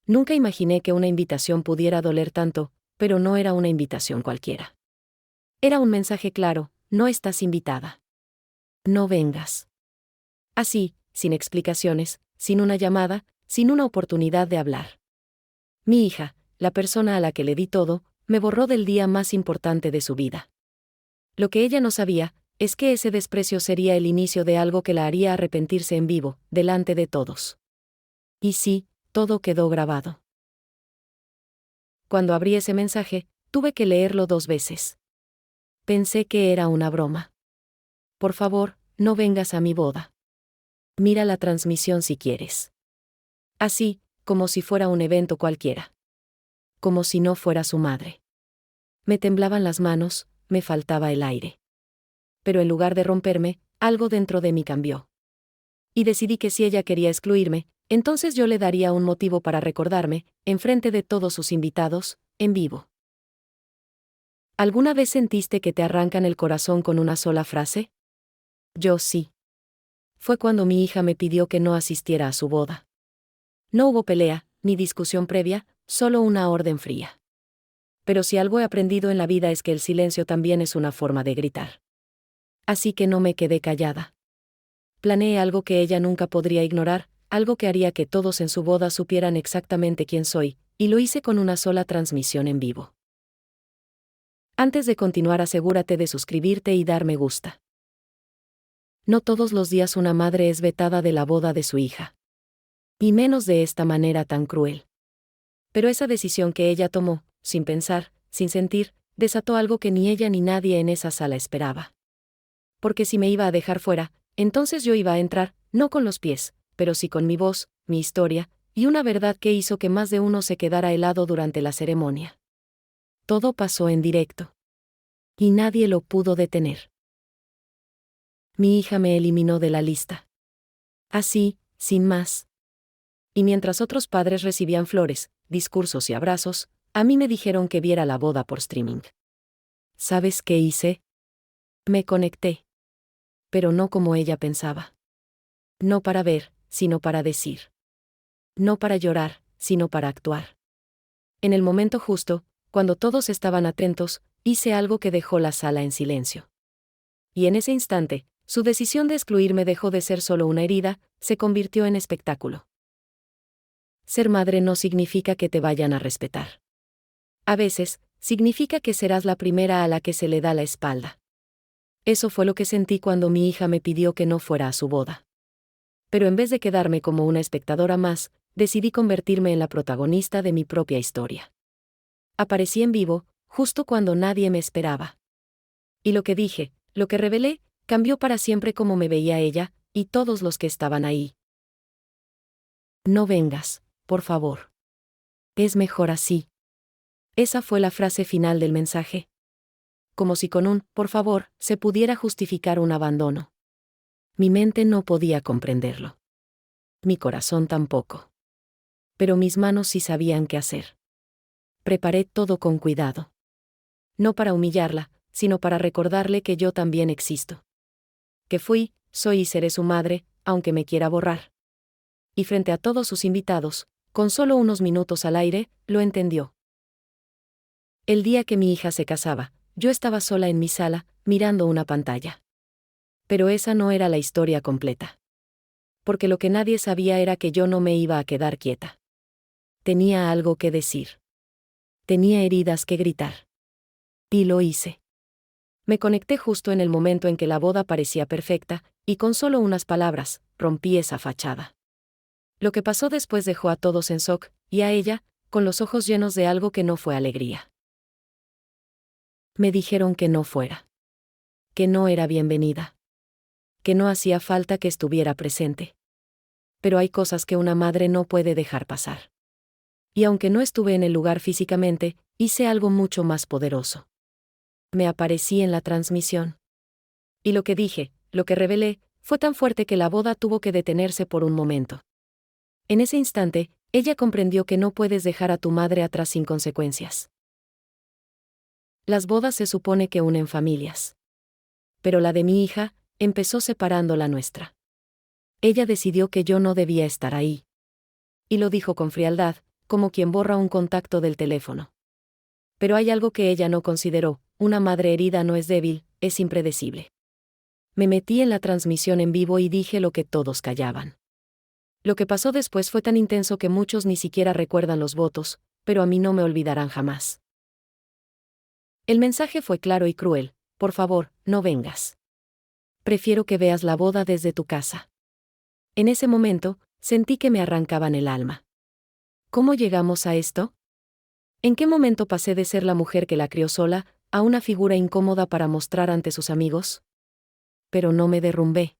Nunca imaginé que una invitación pudiera doler tanto, pero no era una invitación cualquiera. Era un mensaje claro: no estás invitada. No vengas. Así, sin explicaciones, sin una llamada, sin una oportunidad de hablar. Mi hija, la persona a la que le di todo, me borró del día más importante de su vida. Lo que ella no sabía es que ese desprecio sería el inicio de algo que la haría arrepentirse en vivo, delante de todos. Y sí, todo quedó grabado. Cuando abrí ese mensaje, tuve que leerlo 2 veces. Pensé que era una broma. Por favor, no vengas a mi boda. Mira la transmisión si quieres. Así, como si fuera un evento cualquiera. Como si no fuera su madre. Me temblaban las manos, me faltaba el aire. Pero en lugar de romperme, algo dentro de mí cambió. Y decidí que si ella quería excluirme, entonces yo le daría un motivo para recordarme, enfrente de todos sus invitados, en vivo. ¿Alguna vez sentiste que te arrancan el corazón con una sola frase? Yo sí. Fue cuando mi hija me pidió que no asistiera a su boda. No hubo pelea, ni discusión previa, solo una orden fría. Pero si algo he aprendido en la vida es que el silencio también es una forma de gritar. Así que no me quedé callada. Planeé algo que ella nunca podría ignorar, algo que haría que todos en su boda supieran exactamente quién soy, y lo hice con una sola transmisión en vivo. Antes de continuar, asegúrate de suscribirte y dar me gusta. No todos los días una madre es vetada de la boda de su hija. Y menos de esta manera tan cruel. Pero esa decisión que ella tomó, sin pensar, sin sentir, desató algo que ni ella ni nadie en esa sala esperaba. Porque si me iba a dejar fuera, entonces yo iba a entrar, no con los pies, pero sí con mi voz, mi historia, y una verdad que hizo que más de uno se quedara helado durante la ceremonia. Todo pasó en directo. Y nadie lo pudo detener. Mi hija me eliminó de la lista. Así, sin más. Y mientras otros padres recibían flores, discursos y abrazos, a mí me dijeron que viera la boda por streaming. ¿Sabes qué hice? Me conecté. Pero no como ella pensaba. No para ver, sino para decir. No para llorar, sino para actuar. En el momento justo, cuando todos estaban atentos, hice algo que dejó la sala en silencio. Y en ese instante, su decisión de excluirme dejó de ser solo una herida, se convirtió en espectáculo. Ser madre no significa que te vayan a respetar. A veces, significa que serás la primera a la que se le da la espalda. Eso fue lo que sentí cuando mi hija me pidió que no fuera a su boda. Pero en vez de quedarme como una espectadora más, decidí convertirme en la protagonista de mi propia historia. Aparecí en vivo, justo cuando nadie me esperaba. Y lo que dije, lo que revelé, cambió para siempre cómo me veía ella, y todos los que estaban ahí. No vengas, por favor. Es mejor así. Esa fue la frase final del mensaje. Como si con un «por favor» se pudiera justificar un abandono. Mi mente no podía comprenderlo. Mi corazón tampoco. Pero mis manos sí sabían qué hacer. Preparé todo con cuidado. No para humillarla, sino para recordarle que yo también existo. Que fui, soy y seré su madre, aunque me quiera borrar. Y frente a todos sus invitados, con solo unos minutos al aire, lo entendió. El día que mi hija se casaba, yo estaba sola en mi sala, mirando una pantalla. Pero esa no era la historia completa. Porque lo que nadie sabía era que yo no me iba a quedar quieta. Tenía algo que decir. Tenía heridas que gritar. Y lo hice. Me conecté justo en el momento en que la boda parecía perfecta, y con solo unas palabras, rompí esa fachada. Lo que pasó después dejó a todos en shock, y a ella, con los ojos llenos de algo que no fue alegría. Me dijeron que no fuera. Que no era bienvenida. Que no hacía falta que estuviera presente. Pero hay cosas que una madre no puede dejar pasar. Y aunque no estuve en el lugar físicamente, hice algo mucho más poderoso. Me aparecí en la transmisión. Y lo que dije, lo que revelé, fue tan fuerte que la boda tuvo que detenerse por un momento. En ese instante, ella comprendió que no puedes dejar a tu madre atrás sin consecuencias. Las bodas se supone que unen familias. Pero la de mi hija, empezó separando la nuestra. Ella decidió que yo no debía estar ahí. Y lo dijo con frialdad, como quien borra un contacto del teléfono. Pero hay algo que ella no consideró: una madre herida no es débil, es impredecible. Me metí en la transmisión en vivo y dije lo que todos callaban. Lo que pasó después fue tan intenso que muchos ni siquiera recuerdan los votos, pero a mí no me olvidarán jamás. El mensaje fue claro y cruel: por favor, no vengas. Prefiero que veas la boda desde tu casa. En ese momento, sentí que me arrancaban el alma. ¿Cómo llegamos a esto? ¿En qué momento pasé de ser la mujer que la crió sola a una figura incómoda para mostrar ante sus amigos? Pero no me derrumbé.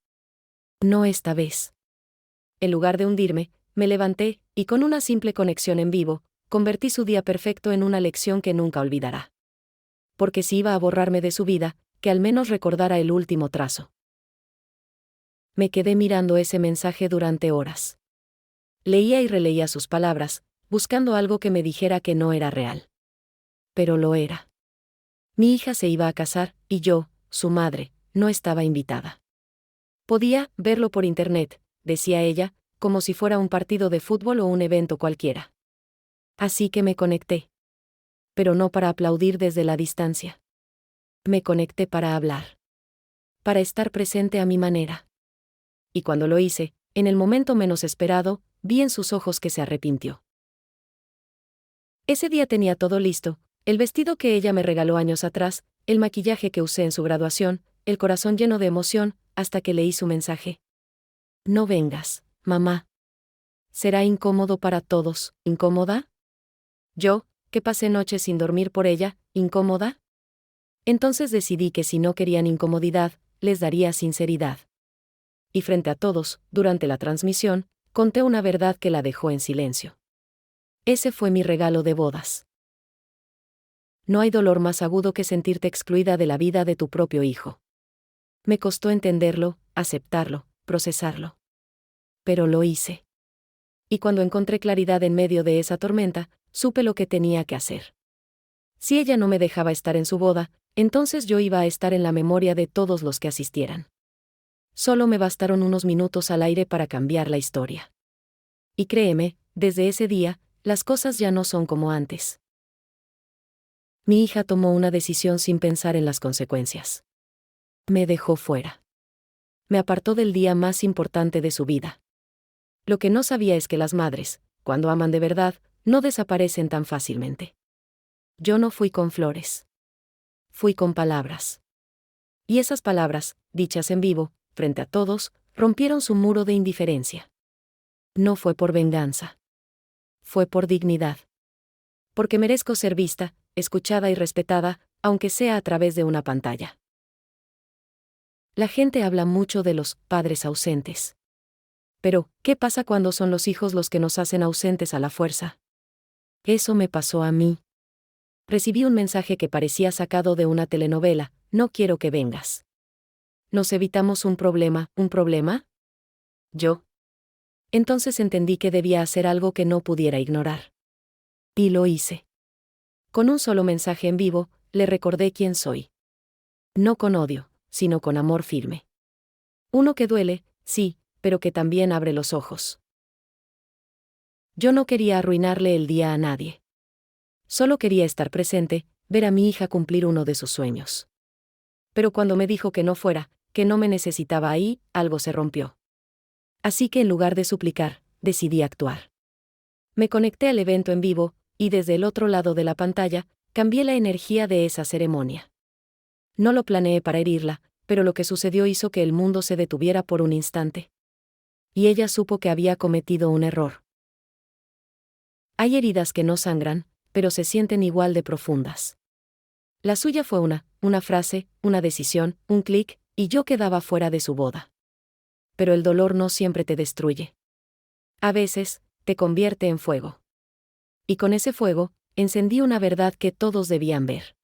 No esta vez. En lugar de hundirme, me levanté, y con una simple conexión en vivo, convertí su día perfecto en una lección que nunca olvidará. Porque si iba a borrarme de su vida, que al menos recordara el último trazo. Me quedé mirando ese mensaje durante horas. Leía y releía sus palabras, buscando algo que me dijera que no era real. Pero lo era. Mi hija se iba a casar, y yo, su madre, no estaba invitada. Podía verlo por internet, decía ella, como si fuera un partido de fútbol o un evento cualquiera. Así que me conecté. Pero no para aplaudir desde la distancia. Me conecté para hablar. Para estar presente a mi manera. Y cuando lo hice, en el momento menos esperado, vi en sus ojos que se arrepintió. Ese día tenía todo listo: el vestido que ella me regaló años atrás, el maquillaje que usé en su graduación, el corazón lleno de emoción, hasta que leí su mensaje. No vengas, mamá. Será incómodo para todos. ¿Incómoda? Yo, que pasé noches sin dormir por ella, ¿incómoda? Entonces decidí que si no querían incomodidad, les daría sinceridad. Y frente a todos, durante la transmisión, conté una verdad que la dejó en silencio. Ese fue mi regalo de bodas. No hay dolor más agudo que sentirte excluida de la vida de tu propio hijo. Me costó entenderlo, aceptarlo, procesarlo. Pero lo hice. Y cuando encontré claridad en medio de esa tormenta, supe lo que tenía que hacer. Si ella no me dejaba estar en su boda, entonces yo iba a estar en la memoria de todos los que asistieran. Solo me bastaron unos minutos al aire para cambiar la historia. Y créeme, desde ese día, las cosas ya no son como antes. Mi hija tomó una decisión sin pensar en las consecuencias. Me dejó fuera. Me apartó del día más importante de su vida. Lo que no sabía es que las madres, cuando aman de verdad, no desaparecen tan fácilmente. Yo no fui con flores. Fui con palabras. Y esas palabras, dichas en vivo, frente a todos, rompieron su muro de indiferencia. No fue por venganza. Fue por dignidad. Porque merezco ser vista, escuchada y respetada, aunque sea a través de una pantalla. La gente habla mucho de los padres ausentes. Pero, ¿qué pasa cuando son los hijos los que nos hacen ausentes a la fuerza? Eso me pasó a mí. Recibí un mensaje que parecía sacado de una telenovela: no quiero que vengas. ¿Nos evitamos un problema? ¿Un problema? Yo. Entonces entendí que debía hacer algo que no pudiera ignorar. Y lo hice. Con un solo mensaje en vivo, le recordé quién soy. No con odio, sino con amor firme. Uno que duele, sí, pero que también abre los ojos. Yo no quería arruinarle el día a nadie. Solo quería estar presente, ver a mi hija cumplir uno de sus sueños. Pero cuando me dijo que no fuera, que no me necesitaba ahí, algo se rompió. Así que en lugar de suplicar, decidí actuar. Me conecté al evento en vivo, y desde el otro lado de la pantalla, cambié la energía de esa ceremonia. No lo planeé para herirla, pero lo que sucedió hizo que el mundo se detuviera por un instante. Y ella supo que había cometido un error. Hay heridas que no sangran, pero se sienten igual de profundas. La suya fue una frase, una decisión, un clic, y yo quedaba fuera de su boda. Pero el dolor no siempre te destruye. A veces, te convierte en fuego. Y con ese fuego, encendí una verdad que todos debían ver.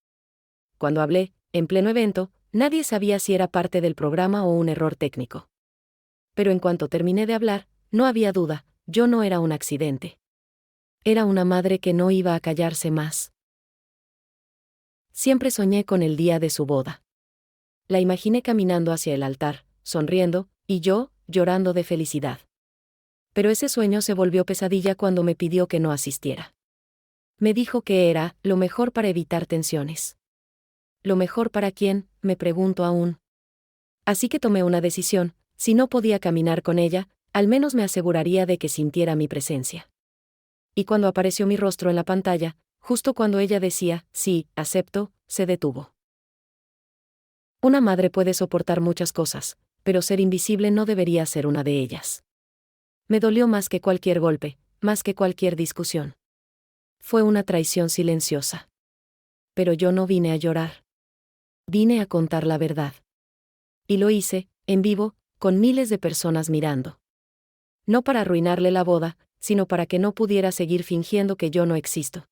Cuando hablé, en pleno evento, nadie sabía si era parte del programa o un error técnico. Pero en cuanto terminé de hablar, no había duda: yo no era un accidente. Era una madre que no iba a callarse más. Siempre soñé con el día de su boda. La imaginé caminando hacia el altar, sonriendo, y yo, llorando de felicidad. Pero ese sueño se volvió pesadilla cuando me pidió que no asistiera. Me dijo que era lo mejor para evitar tensiones. ¿Lo mejor para quién?, me pregunto aún. Así que tomé una decisión: si no podía caminar con ella, al menos me aseguraría de que sintiera mi presencia. Y cuando apareció mi rostro en la pantalla, justo cuando ella decía, sí, acepto, se detuvo. Una madre puede soportar muchas cosas, pero ser invisible no debería ser una de ellas. Me dolió más que cualquier golpe, más que cualquier discusión. Fue una traición silenciosa. Pero yo no vine a llorar. Vine a contar la verdad. Y lo hice, en vivo, con miles de personas mirando. No para arruinarle la boda, sino para que no pudiera seguir fingiendo que yo no existo.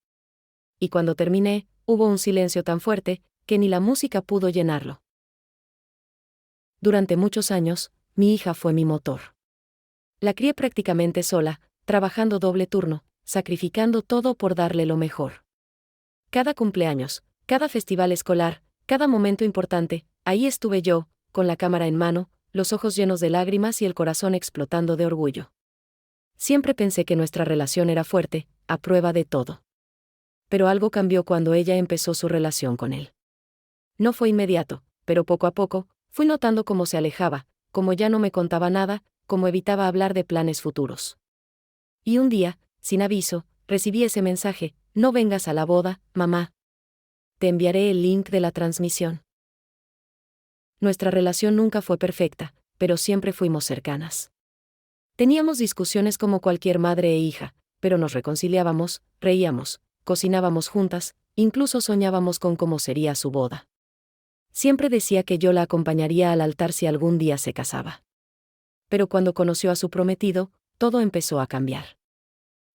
Y cuando terminé, hubo un silencio tan fuerte, que ni la música pudo llenarlo. Durante muchos años, mi hija fue mi motor. La crié prácticamente sola, trabajando doble turno, sacrificando todo por darle lo mejor. Cada cumpleaños, cada festival escolar, cada momento importante, ahí estuve yo, con la cámara en mano, los ojos llenos de lágrimas y el corazón explotando de orgullo. Siempre pensé que nuestra relación era fuerte, a prueba de todo. Pero algo cambió cuando ella empezó su relación con él. No fue inmediato, pero poco a poco, fui notando cómo se alejaba, cómo ya no me contaba nada, cómo evitaba hablar de planes futuros. Y un día, sin aviso, recibí ese mensaje: no vengas a la boda, mamá. Te enviaré el link de la transmisión. Nuestra relación nunca fue perfecta, pero siempre fuimos cercanas. Teníamos discusiones como cualquier madre e hija, pero nos reconciliábamos, reíamos, cocinábamos juntas, incluso soñábamos con cómo sería su boda. Siempre decía que yo la acompañaría al altar si algún día se casaba. Pero cuando conoció a su prometido, todo empezó a cambiar.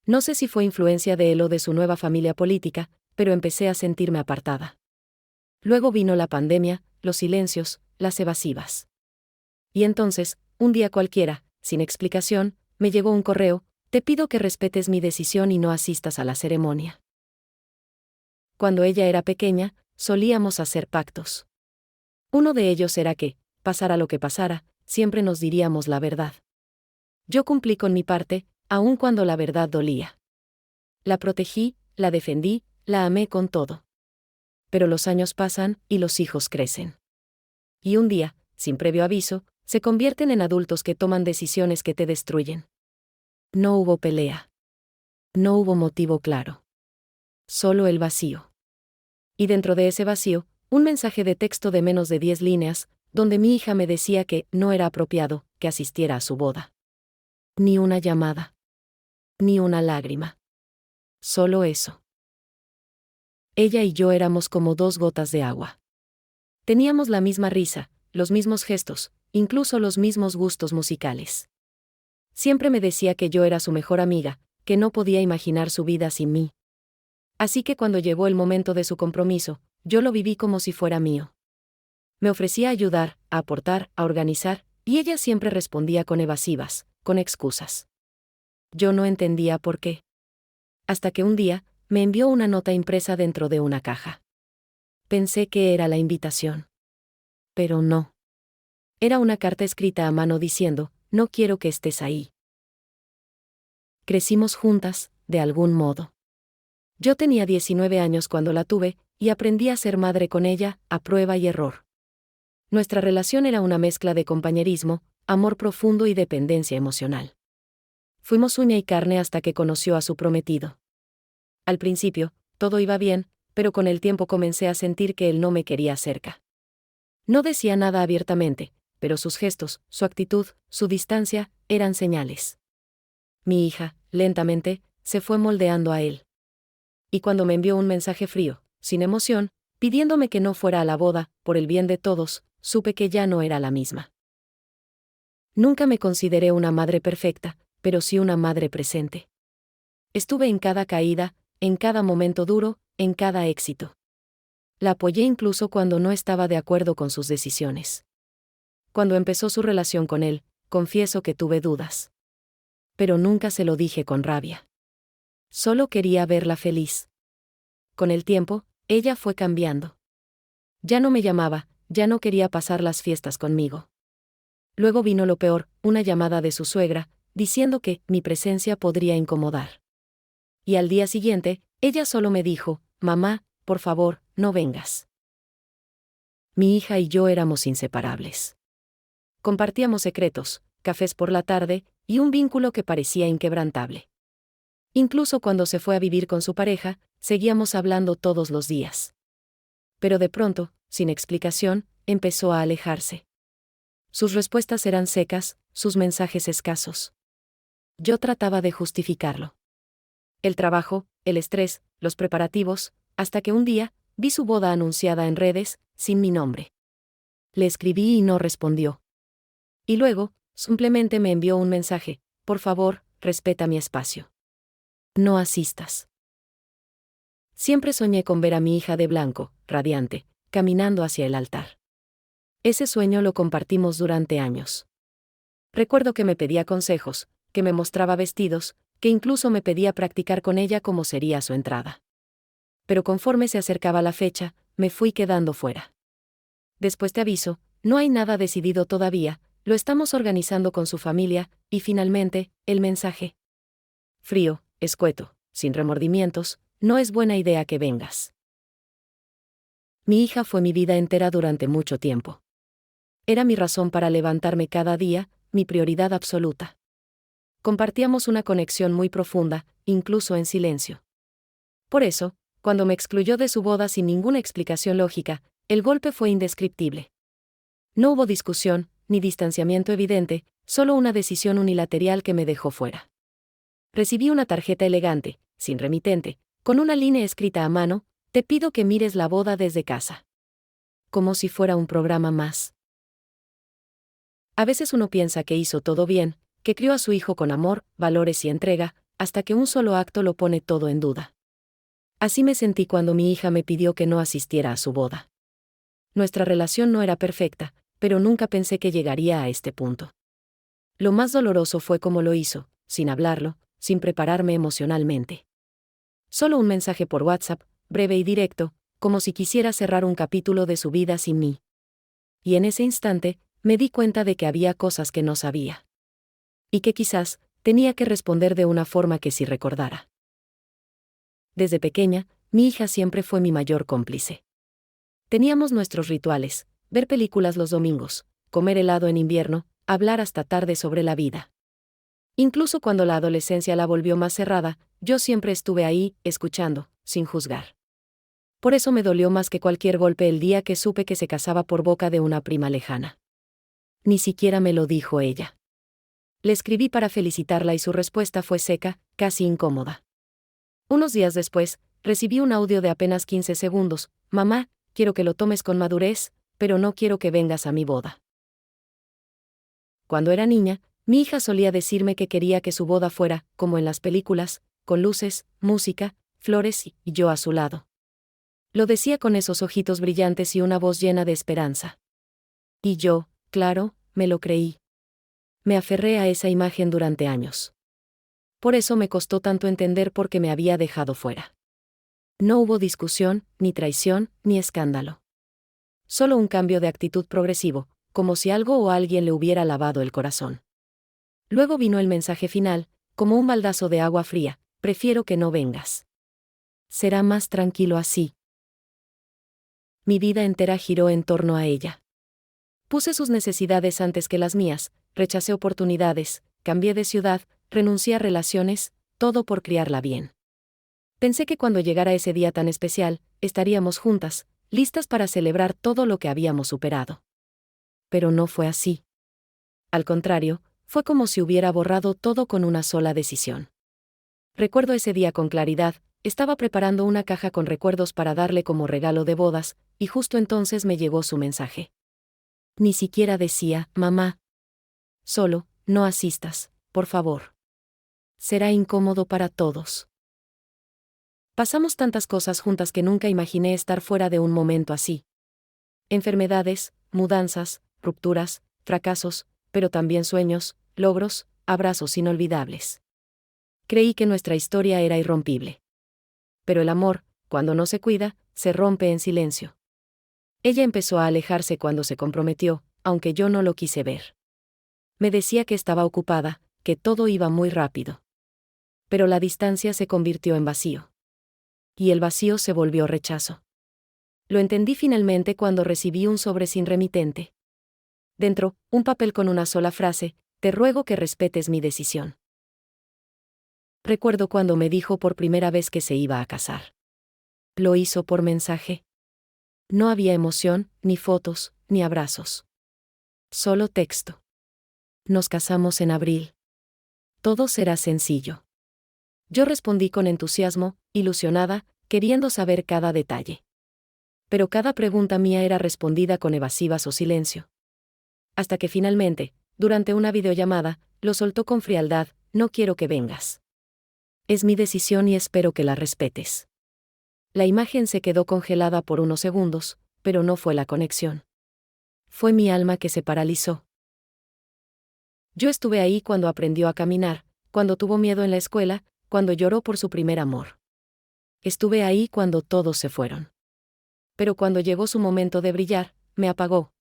No sé si fue influencia de él o de su nueva familia política, pero empecé a sentirme apartada. Luego vino la pandemia, los silencios, las evasivas. Y entonces, un día cualquiera, sin explicación, me llegó un correo: te pido que respetes mi decisión y no asistas a la ceremonia. Cuando ella era pequeña, solíamos hacer pactos. Uno de ellos era que, pasara lo que pasara, siempre nos diríamos la verdad. Yo cumplí con mi parte, aun cuando la verdad dolía. La protegí, la defendí, la amé con todo. Pero los años pasan, y los hijos crecen. Y un día, sin previo aviso, se convierten en adultos que toman decisiones que te destruyen. No hubo pelea. No hubo motivo claro. Solo el vacío. Y dentro de ese vacío, un mensaje de texto de menos de 10 líneas, donde mi hija me decía que no era apropiado que asistiera a su boda. Ni una llamada. Ni una lágrima. Solo eso. Ella y yo éramos como dos gotas de agua. Teníamos la misma risa, los mismos gestos, incluso los mismos gustos musicales. Siempre me decía que yo era su mejor amiga, que no podía imaginar su vida sin mí. Así que cuando llegó el momento de su compromiso, yo lo viví como si fuera mío. Me ofrecía ayudar, a aportar, a organizar, y ella siempre respondía con evasivas, con excusas. Yo no entendía por qué. Hasta que un día, me envió una nota impresa dentro de una caja. Pensé que era la invitación. Pero no. Era una carta escrita a mano diciendo: no quiero que estés ahí. Crecimos juntas, de algún modo. Yo tenía 19 años cuando la tuve, y aprendí a ser madre con ella, a prueba y error. Nuestra relación era una mezcla de compañerismo, amor profundo y dependencia emocional. Fuimos uña y carne hasta que conoció a su prometido. Al principio, todo iba bien, pero con el tiempo comencé a sentir que él no me quería cerca. No decía nada abiertamente, pero sus gestos, su actitud, su distancia, eran señales. Mi hija, lentamente, se fue moldeando a él. Y cuando me envió un mensaje frío, sin emoción, pidiéndome que no fuera a la boda, por el bien de todos, supe que ya no era la misma. Nunca me consideré una madre perfecta, pero sí una madre presente. Estuve en cada caída, en cada momento duro, en cada éxito. La apoyé incluso cuando no estaba de acuerdo con sus decisiones. Cuando empezó su relación con él, confieso que tuve dudas. Pero nunca se lo dije con rabia. Solo quería verla feliz. Con el tiempo, ella fue cambiando. Ya no me llamaba, ya no quería pasar las fiestas conmigo. Luego vino lo peor, una llamada de su suegra, diciendo que mi presencia podría incomodar. Y al día siguiente, ella solo me dijo: mamá, por favor, no vengas. Mi hija y yo éramos inseparables. Compartíamos secretos, cafés por la tarde, y un vínculo que parecía inquebrantable. Incluso cuando se fue a vivir con su pareja, seguíamos hablando todos los días. Pero de pronto, sin explicación, empezó a alejarse. Sus respuestas eran secas, sus mensajes escasos. Yo trataba de justificarlo. El trabajo, el estrés, los preparativos, hasta que un día, vi su boda anunciada en redes, sin mi nombre. Le escribí y no respondió. Y luego, simplemente me envió un mensaje: por favor, respeta mi espacio. No asistas. Siempre soñé con ver a mi hija de blanco, radiante, caminando hacia el altar. Ese sueño lo compartimos durante años. Recuerdo que me pedía consejos, que me mostraba vestidos, que incluso me pedía practicar con ella cómo sería su entrada. Pero conforme se acercaba la fecha, me fui quedando fuera. Después te aviso, no hay nada decidido todavía, lo estamos organizando con su familia, y finalmente, el mensaje. Frío, escueto, sin remordimientos: no es buena idea que vengas. Mi hija fue mi vida entera durante mucho tiempo. Era mi razón para levantarme cada día, mi prioridad absoluta. Compartíamos una conexión muy profunda, incluso en silencio. Por eso, cuando me excluyó de su boda sin ninguna explicación lógica, el golpe fue indescriptible. No hubo discusión, ni distanciamiento evidente, solo una decisión unilateral que me dejó fuera. Recibí una tarjeta elegante, sin remitente, con una línea escrita a mano: te pido que mires la boda desde casa. Como si fuera un programa más. A veces uno piensa que hizo todo bien, que crió a su hijo con amor, valores y entrega, hasta que un solo acto lo pone todo en duda. Así me sentí cuando mi hija me pidió que no asistiera a su boda. Nuestra relación no era perfecta, pero nunca pensé que llegaría a este punto. Lo más doloroso fue cómo lo hizo, sin hablarlo, sin prepararme emocionalmente. Solo un mensaje por WhatsApp, breve y directo, como si quisiera cerrar un capítulo de su vida sin mí. Y en ese instante, me di cuenta de que había cosas que no sabía. Y que quizás, tenía que responder de una forma que sí recordara. Desde pequeña, mi hija siempre fue mi mayor cómplice. Teníamos nuestros rituales: ver películas los domingos, comer helado en invierno, hablar hasta tarde sobre la vida. Incluso cuando la adolescencia la volvió más cerrada, yo siempre estuve ahí, escuchando, sin juzgar. Por eso me dolió más que cualquier golpe el día que supe que se casaba por boca de una prima lejana. Ni siquiera me lo dijo ella. Le escribí para felicitarla y su respuesta fue seca, casi incómoda. Unos días después, recibí un audio de apenas 15 segundos: mamá, quiero que lo tomes con madurez, pero no quiero que vengas a mi boda. Cuando era niña, mi hija solía decirme que quería que su boda fuera, como en las películas, con luces, música, flores y yo a su lado. Lo decía con esos ojitos brillantes y una voz llena de esperanza. Y yo, claro, me lo creí. Me aferré a esa imagen durante años. Por eso me costó tanto entender por qué me había dejado fuera. No hubo discusión, ni traición, ni escándalo. Solo un cambio de actitud progresivo, como si algo o alguien le hubiera lavado el corazón. Luego vino el mensaje final, como un baldazo de agua fría: prefiero que no vengas. Será más tranquilo así. Mi vida entera giró en torno a ella. Puse sus necesidades antes que las mías, rechacé oportunidades, cambié de ciudad, renuncié a relaciones, todo por criarla bien. Pensé que cuando llegara ese día tan especial, estaríamos juntas, listas para celebrar todo lo que habíamos superado. Pero no fue así. Al contrario, fue como si hubiera borrado todo con una sola decisión. Recuerdo ese día con claridad: estaba preparando una caja con recuerdos para darle como regalo de bodas, y justo entonces me llegó su mensaje. Ni siquiera decía: mamá. Solo: no asistas, por favor. Será incómodo para todos. Pasamos tantas cosas juntas que nunca imaginé estar fuera de un momento así. Enfermedades, mudanzas, rupturas, fracasos, pero también sueños, logros, abrazos inolvidables. Creí que nuestra historia era irrompible. Pero el amor, cuando no se cuida, se rompe en silencio. Ella empezó a alejarse cuando se comprometió, aunque yo no lo quise ver. Me decía que estaba ocupada, que todo iba muy rápido. Pero la distancia se convirtió en vacío. Y el vacío se volvió rechazo. Lo entendí finalmente cuando recibí un sobre sin remitente. Dentro, un papel con una sola frase: te ruego que respetes mi decisión. Recuerdo cuando me dijo por primera vez que se iba a casar. Lo hizo por mensaje. No había emoción, ni fotos, ni abrazos. Solo texto. Nos casamos en abril. Todo será sencillo. Yo respondí con entusiasmo, ilusionada, queriendo saber cada detalle. Pero cada pregunta mía era respondida con evasivas o silencio. Hasta que finalmente, durante una videollamada, lo soltó con frialdad: no quiero que vengas. Es mi decisión y espero que la respetes. La imagen se quedó congelada por unos segundos, pero no fue la conexión. Fue mi alma que se paralizó. Yo estuve ahí cuando aprendió a caminar, cuando tuvo miedo en la escuela, cuando lloró por su primer amor. Estuve ahí cuando todos se fueron. Pero cuando llegó su momento de brillar, me apagó.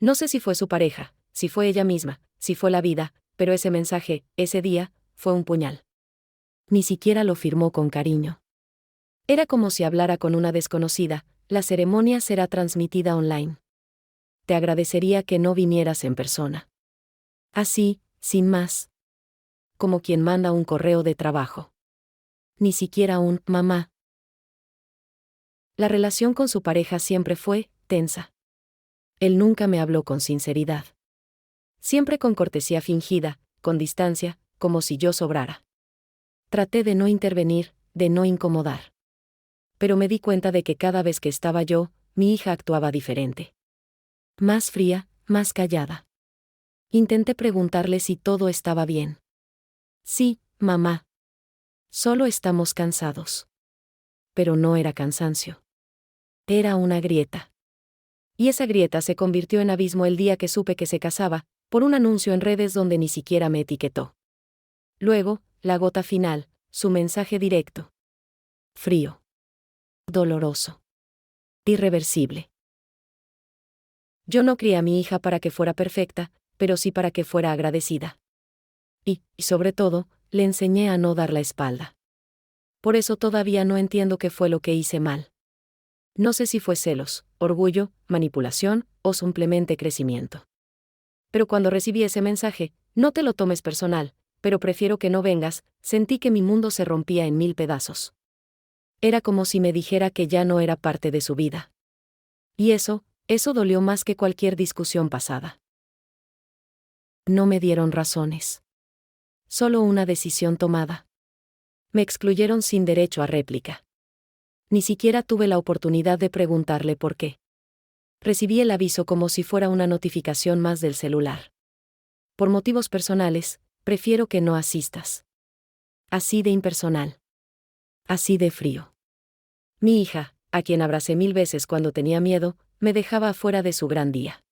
No sé si fue su pareja, si fue ella misma, si fue la vida, pero ese mensaje, ese día, fue un puñal. Ni siquiera lo firmó con cariño. Era como si hablara con una desconocida: la ceremonia será transmitida online. Te agradecería que no vinieras en persona. Así, sin más. Como quien manda un correo de trabajo. Ni siquiera un mamá. La relación con su pareja siempre fue tensa. Él nunca me habló con sinceridad. Siempre con cortesía fingida, con distancia, como si yo sobrara. Traté de no intervenir, de no incomodar. Pero me di cuenta de que cada vez que estaba yo, mi hija actuaba diferente. Más fría, más callada. Intenté preguntarle si todo estaba bien. Sí, mamá. Solo estamos cansados. Pero no era cansancio. Era una grieta. Y esa grieta se convirtió en abismo el día que supe que se casaba, por un anuncio en redes donde ni siquiera me etiquetó. Luego, la gota final, su mensaje directo. Frío. Doloroso. Irreversible. Yo no crié a mi hija para que fuera perfecta, pero sí para que fuera agradecida. Y, sobre todo, le enseñé a no dar la espalda. Por eso todavía no entiendo qué fue lo que hice mal. No sé si fue celos, orgullo, manipulación o simplemente crecimiento. Pero cuando recibí ese mensaje: no te lo tomes personal, pero prefiero que no vengas, sentí que mi mundo se rompía en 1000 pedazos. Era como si me dijera que ya no era parte de su vida. Y eso dolió más que cualquier discusión pasada. No me dieron razones. Solo una decisión tomada. Me excluyeron sin derecho a réplica. Ni siquiera tuve la oportunidad de preguntarle por qué. Recibí el aviso como si fuera una notificación más del celular. Por motivos personales, prefiero que no asistas. Así de impersonal. Así de frío. Mi hija, a quien abracé 1000 veces cuando tenía miedo, me dejaba afuera de su gran día.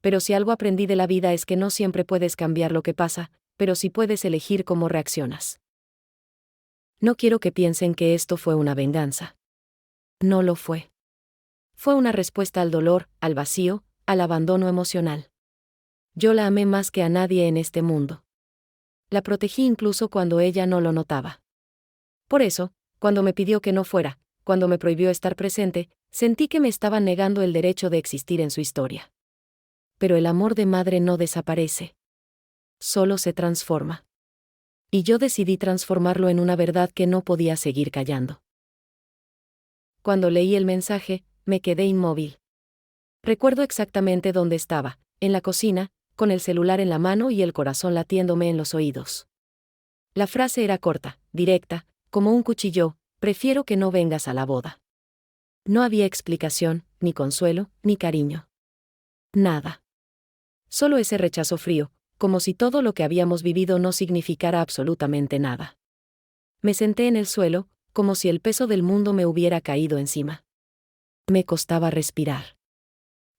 Pero si algo aprendí de la vida es que no siempre puedes cambiar lo que pasa, pero sí puedes elegir cómo reaccionas. No quiero que piensen que esto fue una venganza. No lo fue. Fue una respuesta al dolor, al vacío, al abandono emocional. Yo la amé más que a nadie en este mundo. La protegí incluso cuando ella no lo notaba. Por eso, cuando me pidió que no fuera, cuando me prohibió estar presente, sentí que me estaban negando el derecho de existir en su historia. Pero el amor de madre no desaparece. Solo se transforma. Y yo decidí transformarlo en una verdad que no podía seguir callando. Cuando leí el mensaje, me quedé inmóvil. Recuerdo exactamente dónde estaba, en la cocina, con el celular en la mano y el corazón latiéndome en los oídos. La frase era corta, directa, como un cuchillo: prefiero que no vengas a la boda. No había explicación, ni consuelo, ni cariño. Nada. Solo ese rechazo frío, como si todo lo que habíamos vivido no significara absolutamente nada. Me senté en el suelo, como si el peso del mundo me hubiera caído encima. Me costaba respirar.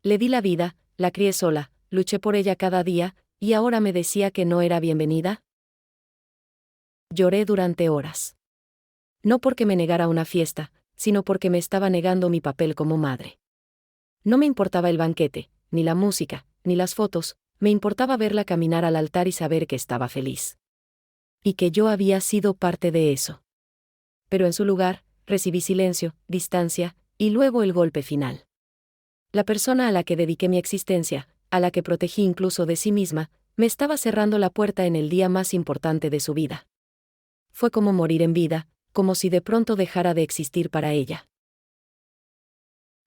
Le di la vida, la crié sola, luché por ella cada día, y ahora me decía que no era bienvenida. Lloré durante horas. No porque me negara una fiesta, sino porque me estaba negando mi papel como madre. No me importaba el banquete, ni la música, ni las fotos, Me importaba verla caminar al altar y saber que estaba feliz. Y que yo había sido parte de eso. Pero en su lugar, recibí silencio, distancia, y luego el golpe final. La persona a la que dediqué mi existencia, a la que protegí incluso de sí misma, me estaba cerrando la puerta en el día más importante de su vida. Fue como morir en vida, como si de pronto dejara de existir para ella.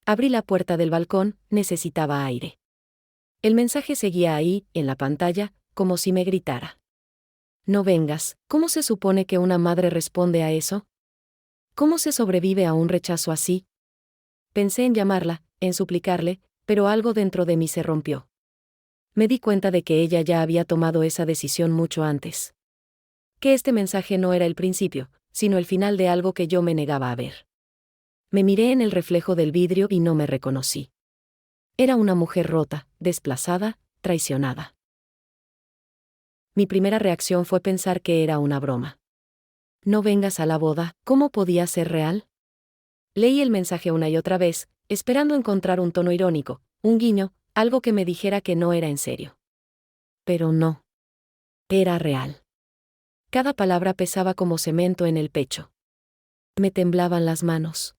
Abrí la puerta del balcón, necesitaba aire. El mensaje seguía ahí, en la pantalla, como si me gritara. No vengas. ¿Cómo se supone que una madre responde a eso? ¿Cómo se sobrevive a un rechazo así? Pensé en llamarla, en suplicarle, pero algo dentro de mí se rompió. Me di cuenta de que ella ya había tomado esa decisión mucho antes. Que este mensaje no era el principio, sino el final de algo que yo me negaba a ver. Me miré en el reflejo del vidrio y no me reconocí. Era una mujer rota, desplazada, traicionada. Mi primera reacción fue pensar que era una broma. No vengas a la boda, ¿cómo podía ser real? Leí el mensaje una y otra vez, esperando encontrar un tono irónico, un guiño, algo que me dijera que no era en serio. Pero no. Era real. Cada palabra pesaba como cemento en el pecho. Me temblaban las manos.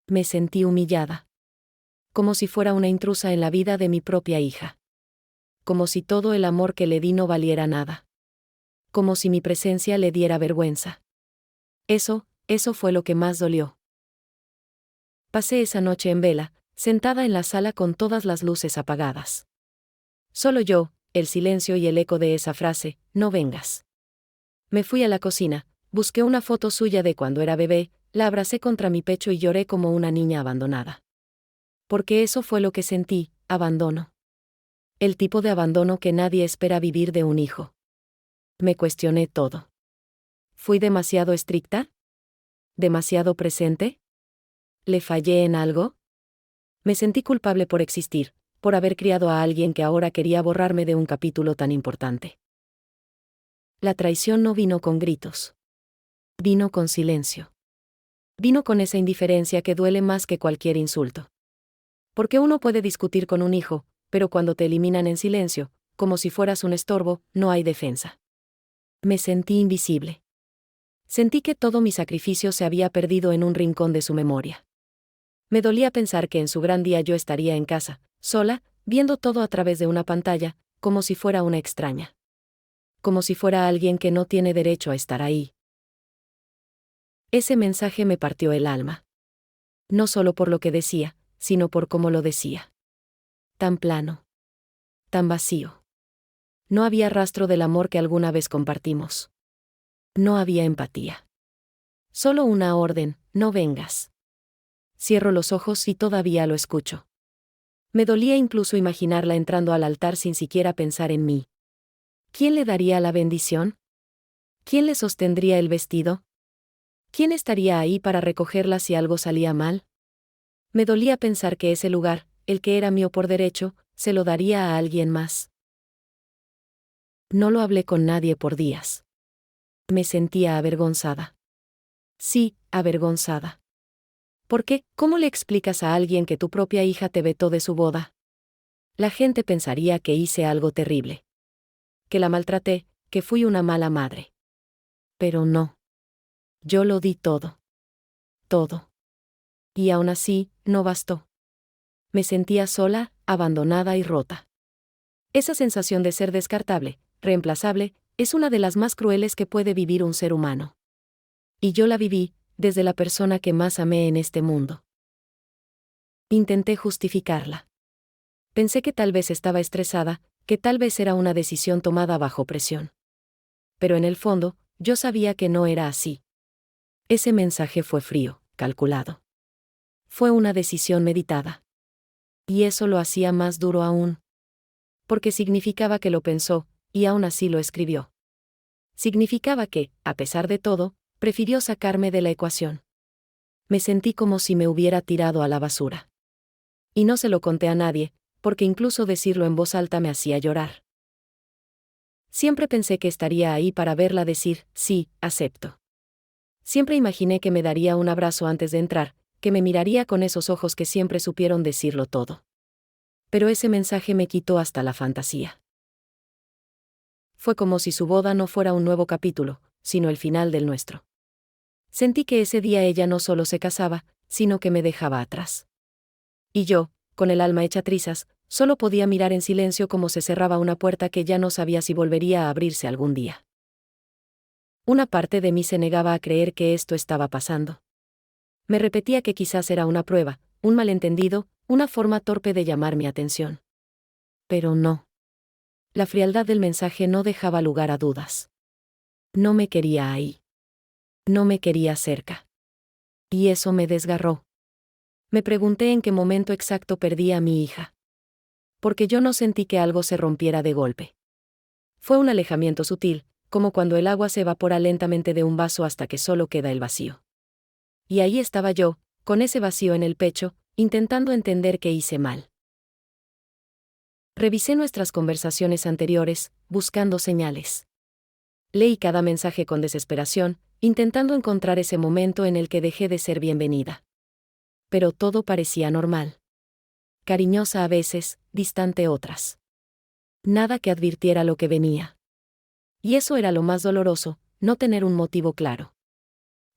Me sentí humillada. Como si fuera una intrusa en la vida de mi propia hija. Como si todo el amor que le di no valiera nada. Como si mi presencia le diera vergüenza. Eso fue lo que más dolió. Pasé esa noche en vela, sentada en la sala con todas las luces apagadas. Solo yo, el silencio y el eco de esa frase, no vengas. Me fui a la cocina, busqué una foto suya de cuando era bebé, la abracé contra mi pecho y lloré como una niña abandonada. Porque eso fue lo que sentí, abandono. El tipo de abandono que nadie espera vivir de un hijo. Me cuestioné todo. ¿Fui demasiado estricta? ¿Demasiado presente? ¿Le fallé en algo? Me sentí culpable por existir, por haber criado a alguien que ahora quería borrarme de un capítulo tan importante. La traición no vino con gritos. Vino con silencio. Vino con esa indiferencia que duele más que cualquier insulto. Porque uno puede discutir con un hijo, pero cuando te eliminan en silencio, como si fueras un estorbo, no hay defensa. Me sentí invisible. Sentí que todo mi sacrificio se había perdido en un rincón de su memoria. Me dolía pensar que en su gran día yo estaría en casa, sola, viendo todo a través de una pantalla, como si fuera una extraña. Como si fuera alguien que no tiene derecho a estar ahí. Ese mensaje me partió el alma. No solo por lo que decía, sino por cómo lo decía. Tan plano. Tan vacío. No había rastro del amor que alguna vez compartimos. No había empatía. Solo una orden, no vengas. Cierro los ojos y todavía lo escucho. Me dolía incluso imaginarla entrando al altar sin siquiera pensar en mí. ¿Quién le daría la bendición? ¿Quién le sostendría el vestido? ¿Quién estaría ahí para recogerla si algo salía mal? Me dolía pensar que ese lugar, el que era mío por derecho, se lo daría a alguien más. No lo hablé con nadie por días. Me sentía avergonzada. Sí, avergonzada. ¿Por qué? ¿Cómo le explicas a alguien que tu propia hija te vetó de su boda? La gente pensaría que hice algo terrible. Que la maltraté, que fui una mala madre. Pero no. Yo lo di todo. Todo. Y aún así, no bastó. Me sentía sola, abandonada y rota. Esa sensación de ser descartable, reemplazable, es una de las más crueles que puede vivir un ser humano. Y yo la viví, desde la persona que más amé en este mundo. Intenté justificarla. Pensé que tal vez estaba estresada, que tal vez era una decisión tomada bajo presión. Pero en el fondo, yo sabía que no era así. Ese mensaje fue frío, calculado. Fue una decisión meditada. Y eso lo hacía más duro aún. Porque significaba que lo pensó, y aún así lo escribió. Significaba que, a pesar de todo, prefirió sacarme de la ecuación. Me sentí como si me hubiera tirado a la basura. Y no se lo conté a nadie, porque incluso decirlo en voz alta me hacía llorar. Siempre pensé que estaría ahí para verla decir, sí, acepto. Siempre imaginé que me daría un abrazo antes de entrar, que me miraría con esos ojos que siempre supieron decirlo todo. Pero ese mensaje me quitó hasta la fantasía. fue como si su boda no fuera un nuevo capítulo, sino el final del nuestro. Sentí que ese día ella no solo se casaba, sino que me dejaba atrás. Y yo, con el alma hecha trizas, solo podía mirar en silencio cómo se cerraba una puerta que ya no sabía si volvería a abrirse algún día. Una parte de mí se negaba a creer que esto estaba pasando. Me repetía que quizás era una prueba, un malentendido, una forma torpe de llamar mi atención. Pero no. La frialdad del mensaje no dejaba lugar a dudas. No me quería ahí. No me quería cerca. Y eso me desgarró. Me pregunté en qué momento exacto perdí a mi hija. Porque yo no sentí que algo se rompiera de golpe. Fue un alejamiento sutil, como cuando el agua se evapora lentamente de un vaso hasta que solo queda el vacío. Y ahí estaba yo, con ese vacío en el pecho, intentando entender qué hice mal. Revisé nuestras conversaciones anteriores, buscando señales. Leí cada mensaje con desesperación, intentando encontrar ese momento en el que dejé de ser bienvenida. Pero todo parecía normal. Cariñosa a veces, distante otras. Nada que advirtiera lo que venía. Y eso era lo más doloroso, no tener un motivo claro.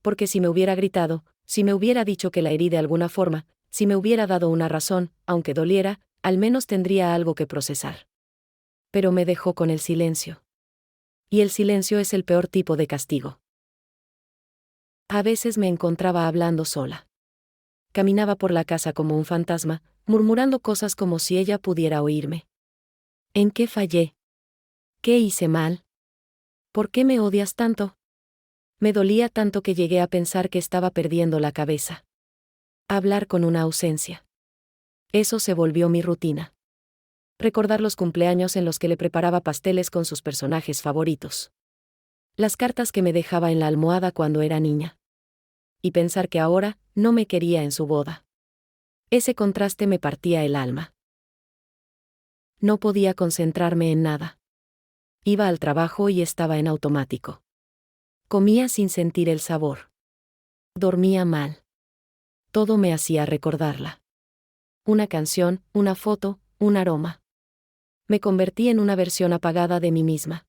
Porque si me hubiera gritado, si me hubiera dicho que la herí de alguna forma, si me hubiera dado una razón, aunque doliera, al menos tendría algo que procesar. Pero me dejó con el silencio. Y el silencio es el peor tipo de castigo. A veces me encontraba hablando sola. Caminaba por la casa como un fantasma, murmurando cosas como si ella pudiera oírme. ¿En qué fallé? ¿Qué hice mal? ¿Por qué me odias tanto? Me dolía tanto que llegué a pensar que estaba perdiendo la cabeza. Hablar con una ausencia. Eso se volvió mi rutina. Recordar los cumpleaños en los que le preparaba pasteles con sus personajes favoritos. Las cartas que me dejaba en la almohada cuando era niña. Y pensar que ahora, no me quería en su boda. Ese contraste me partía el alma. No podía concentrarme en nada. Iba al trabajo y estaba en automático. Comía sin sentir el sabor. Dormía mal. Todo me hacía recordarla. Una canción, una foto, un aroma. Me convertí en una versión apagada de mí misma.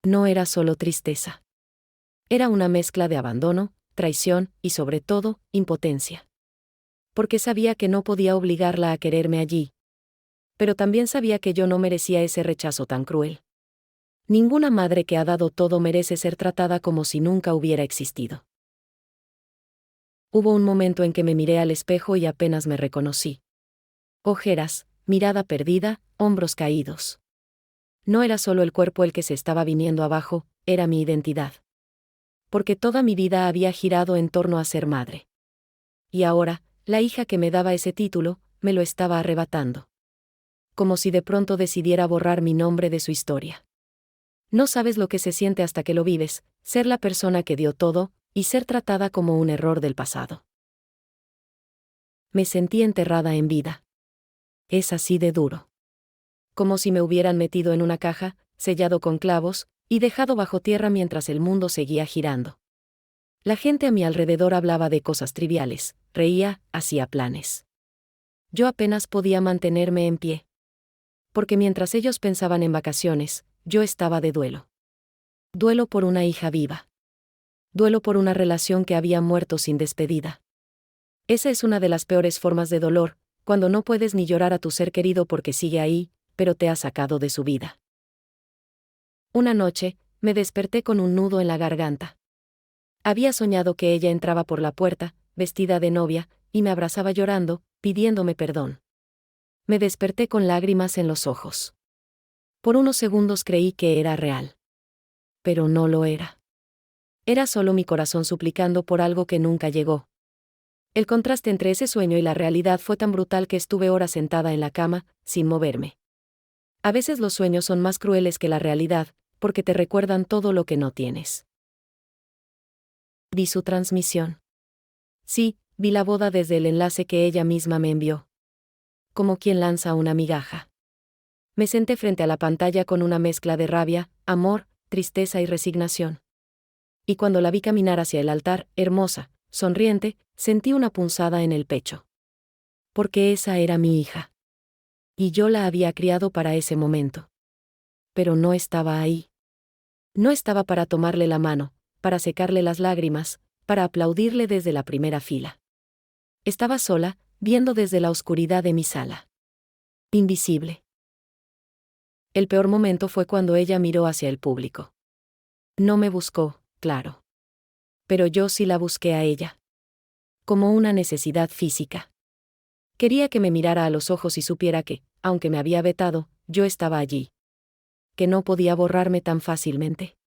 No era solo tristeza. Era una mezcla de abandono, traición y sobre todo, impotencia. Porque sabía que no podía obligarla a quererme allí. Pero también sabía que yo no merecía ese rechazo tan cruel. Ninguna madre que ha dado todo merece ser tratada como si nunca hubiera existido. Hubo un momento en que me miré al espejo y apenas me reconocí. Ojeras, mirada perdida, hombros caídos. No era solo el cuerpo el que se estaba viniendo abajo, era mi identidad. Porque toda mi vida había girado en torno a ser madre. Y ahora, la hija que me daba ese título, me lo estaba arrebatando. Como si de pronto decidiera borrar mi nombre de su historia. No sabes lo que se siente hasta que lo vives, ser la persona que dio todo, y ser tratada como un error del pasado. Me sentí enterrada en vida. Es así de duro. Como si me hubieran metido en una caja, sellado con clavos, y dejado bajo tierra mientras el mundo seguía girando. La gente a mi alrededor hablaba de cosas triviales, reía, hacía planes. Yo apenas podía mantenerme en pie. Porque mientras ellos pensaban en vacaciones, yo estaba de duelo. Duelo por una hija viva. Duelo por una relación que había muerto sin despedida. Esa es una de las peores formas de dolor, cuando no puedes ni llorar a tu ser querido porque sigue ahí, pero te ha sacado de su vida. Una noche, me desperté con un nudo en la garganta. Había soñado que ella entraba por la puerta, vestida de novia, y me abrazaba llorando, pidiéndome perdón. Me desperté con lágrimas en los ojos. Por unos segundos creí que era real. Pero no lo era. Era solo mi corazón suplicando por algo que nunca llegó. El contraste entre ese sueño y la realidad fue tan brutal que estuve horas sentada en la cama, sin moverme. A veces los sueños son más crueles que la realidad, porque te recuerdan todo lo que no tienes. Vi su transmisión. Sí, vi la boda desde el enlace que ella misma me envió. Como quien lanza una migaja. Me senté frente a la pantalla con una mezcla de rabia, amor, tristeza y resignación. Y cuando la vi caminar hacia el altar, hermosa, sonriente, sentí una punzada en el pecho. Porque esa era mi hija. Y yo la había criado para ese momento. Pero no estaba ahí. No estaba para tomarle la mano, para secarle las lágrimas, para aplaudirle desde la primera fila. Estaba sola, viendo desde la oscuridad de mi sala. Invisible. El peor momento fue cuando ella miró hacia el público. No me buscó, claro. Pero yo sí la busqué a ella. Como una necesidad física. Quería que me mirara a los ojos y supiera que, aunque me había vetado, yo estaba allí. Que no podía borrarme tan fácilmente.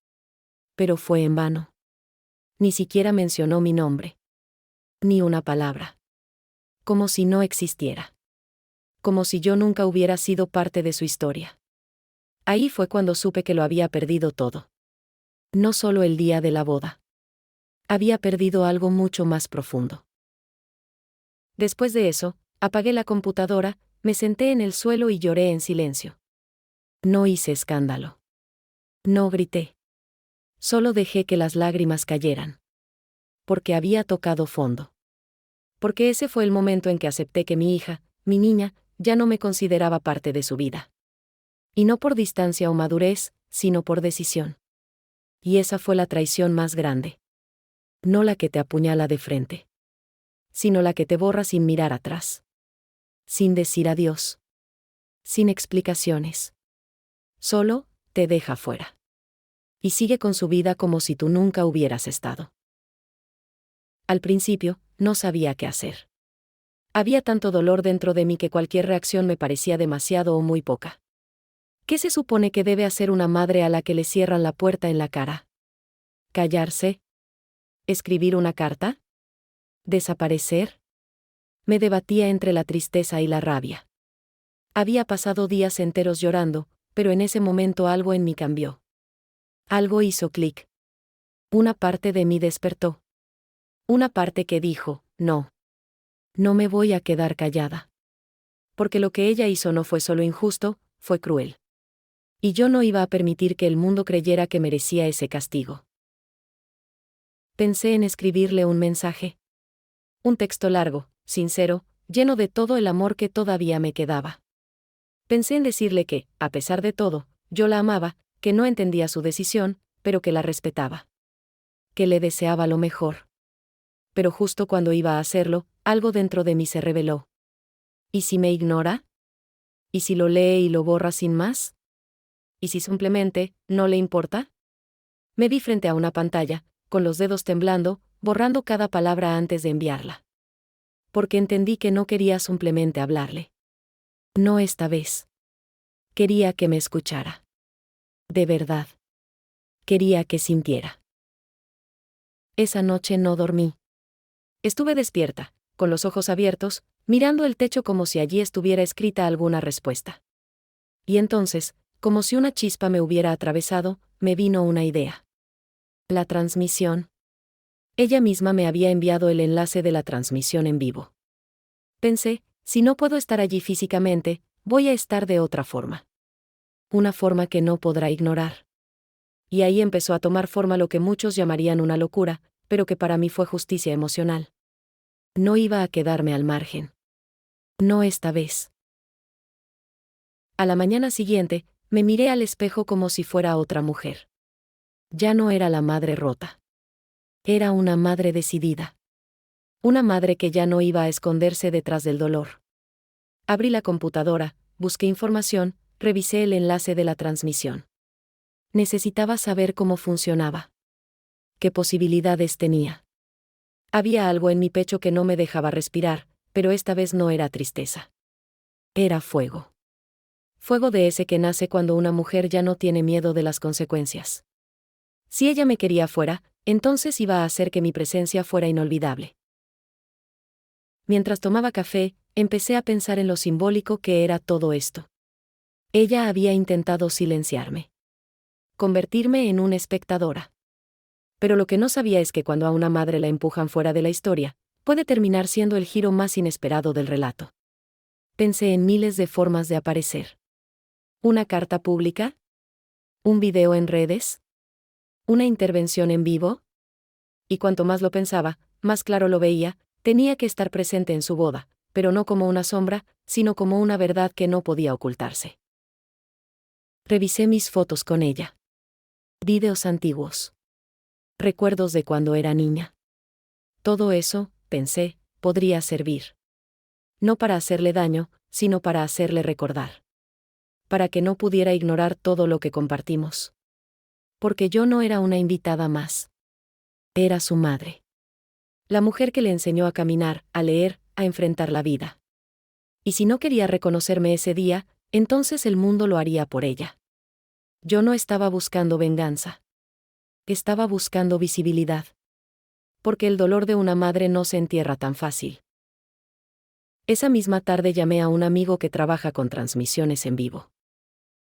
Pero fue en vano. Ni siquiera mencionó mi nombre. Ni una palabra. Como si no existiera. Como si yo nunca hubiera sido parte de su historia. Ahí fue cuando supe que lo había perdido todo. No solo el día de la boda. Había perdido algo mucho más profundo. Después de eso, apagué la computadora, me senté en el suelo y lloré en silencio. No hice escándalo. No grité. Solo dejé que las lágrimas cayeran. Porque había tocado fondo. Porque ese fue el momento en que acepté que mi hija, mi niña, ya no me consideraba parte de su vida. Y no por distancia o madurez, sino por decisión. Y esa fue la traición más grande. No la que te apuñala de frente. Sino la que te borra sin mirar atrás. Sin decir adiós. Sin explicaciones. Solo, te deja fuera. Y sigue con su vida como si tú nunca hubieras estado. Al principio, no sabía qué hacer. Había tanto dolor dentro de mí que cualquier reacción me parecía demasiado o muy poca. ¿Qué se supone que debe hacer una madre a la que le cierran la puerta en la cara? ¿Callarse? ¿Escribir una carta? ¿Desaparecer? Me debatía entre la tristeza y la rabia. Había pasado días enteros llorando, pero en ese momento algo en mí cambió. Algo hizo clic. Una parte de mí despertó. Una parte que dijo, no. No me voy a quedar callada. Porque lo que ella hizo no fue solo injusto, fue cruel. Y yo no iba a permitir que el mundo creyera que merecía ese castigo. Pensé en escribirle un mensaje. Un texto largo, sincero, lleno de todo el amor que todavía me quedaba. Pensé en decirle que, a pesar de todo, yo la amaba, que no entendía su decisión, pero que la respetaba. Que le deseaba lo mejor. Pero justo cuando iba a hacerlo, algo dentro de mí se reveló. ¿Y si me ignora? ¿Y si lo lee y lo borra sin más? ¿Y si simplemente, no le importa? Me vi frente a una pantalla, con los dedos temblando, borrando cada palabra antes de enviarla. Porque entendí que no quería simplemente hablarle. No esta vez. Quería que me escuchara. De verdad. Quería que sintiera. Esa noche no dormí. Estuve despierta, con los ojos abiertos, mirando el techo como si allí estuviera escrita alguna respuesta. Y entonces, como si una chispa me hubiera atravesado, me vino una idea. La transmisión. Ella misma me había enviado el enlace de la transmisión en vivo. Pensé, si no puedo estar allí físicamente, voy a estar de otra forma. Una forma que no podrá ignorar. Y ahí empezó a tomar forma lo que muchos llamarían una locura, pero que para mí fue justicia emocional. No iba a quedarme al margen. No esta vez. A la mañana siguiente, me miré al espejo como si fuera otra mujer. Ya no era la madre rota. Era una madre decidida. Una madre que ya no iba a esconderse detrás del dolor. Abrí la computadora, busqué información, revisé el enlace de la transmisión. Necesitaba saber cómo funcionaba. ¿Qué posibilidades tenía? Había algo en mi pecho que no me dejaba respirar, pero esta vez no era tristeza. Era fuego. Fuego de ese que nace cuando una mujer ya no tiene miedo de las consecuencias. Si ella me quería fuera, entonces iba a hacer que mi presencia fuera inolvidable. Mientras tomaba café, empecé a pensar en lo simbólico que era todo esto. Ella había intentado silenciarme. Convertirme en una espectadora. Pero lo que no sabía es que cuando a una madre la empujan fuera de la historia, puede terminar siendo el giro más inesperado del relato. Pensé en miles de formas de aparecer. ¿Una carta pública? ¿Un video en redes? ¿Una intervención en vivo? Y cuanto más lo pensaba, más claro lo veía, tenía que estar presente en su boda, pero no como una sombra, sino como una verdad que no podía ocultarse. Revisé mis fotos con ella. Videos antiguos. Recuerdos de cuando era niña. Todo eso, pensé, podría servir. No para hacerle daño, sino para hacerle recordar. Para que no pudiera ignorar todo lo que compartimos. Porque yo no era una invitada más. Era su madre. La mujer que le enseñó a caminar, a leer, a enfrentar la vida. Y si no quería reconocerme ese día, entonces el mundo lo haría por ella. Yo no estaba buscando venganza. Estaba buscando visibilidad. Porque el dolor de una madre no se entierra tan fácil. Esa misma tarde llamé a un amigo que trabaja con transmisiones en vivo.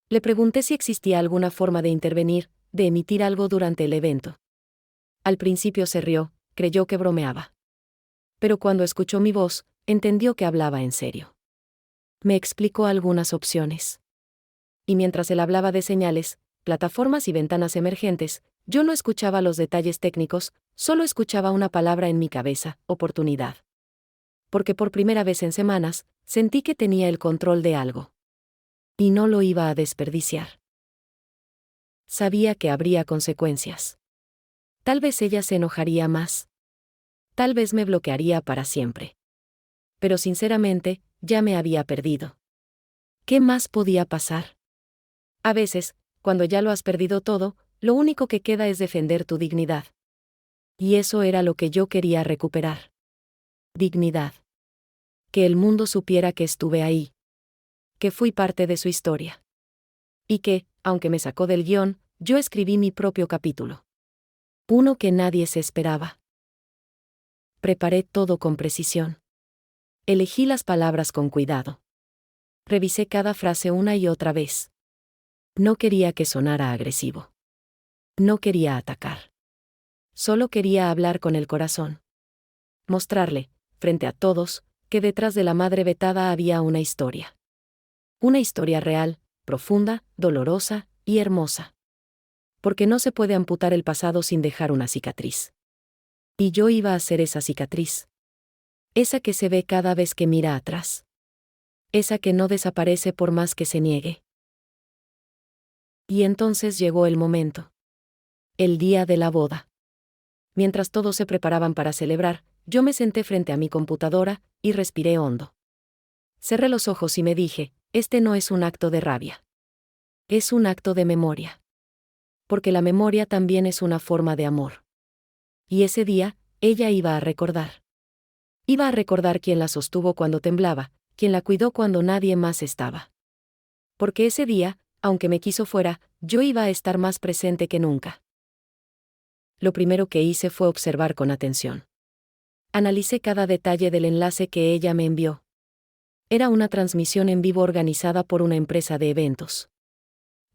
Le pregunté si existía alguna forma de intervenir, de emitir algo durante el evento. Al principio se rió, creyó que bromeaba. Pero cuando escuchó mi voz, entendió que hablaba en serio. Me explicó algunas opciones. Y mientras él hablaba de señales, plataformas y ventanas emergentes, yo no escuchaba los detalles técnicos, solo escuchaba una palabra en mi cabeza: oportunidad. Porque por primera vez en semanas, sentí que tenía el control de algo. Y no lo iba a desperdiciar. Sabía que habría consecuencias. Tal vez ella se enojaría más. Tal vez me bloquearía para siempre. Pero sinceramente, ya me había perdido. ¿Qué más podía pasar? A veces, cuando ya lo has perdido todo, lo único que queda es defender tu dignidad. Y eso era lo que yo quería recuperar. Dignidad. Que el mundo supiera que estuve ahí. Que fui parte de su historia. Y que, aunque me sacó del guión, yo escribí mi propio capítulo. Uno que nadie se esperaba. Preparé todo con precisión. Elegí las palabras con cuidado. Revisé cada frase una y otra vez. No quería que sonara agresivo. No quería atacar. Solo quería hablar con el corazón. Mostrarle, frente a todos, que detrás de la madre vetada había una historia. Una historia real, profunda, dolorosa y hermosa. Porque no se puede amputar el pasado sin dejar una cicatriz. Y yo iba a ser esa cicatriz. Esa que se ve cada vez que mira atrás. Esa que no desaparece por más que se niegue. Y entonces llegó el momento. El día de la boda. Mientras todos se preparaban para celebrar, yo me senté frente a mi computadora y respiré hondo. Cerré los ojos y me dije: este no es un acto de rabia. Es un acto de memoria. Porque la memoria también es una forma de amor. Y ese día, ella iba a recordar. Iba a recordar quién la sostuvo cuando temblaba, quién la cuidó cuando nadie más estaba. Porque ese día, aunque me quiso fuera, yo iba a estar más presente que nunca. Lo primero que hice fue observar con atención. Analicé cada detalle del enlace que ella me envió. Era una transmisión en vivo organizada por una empresa de eventos.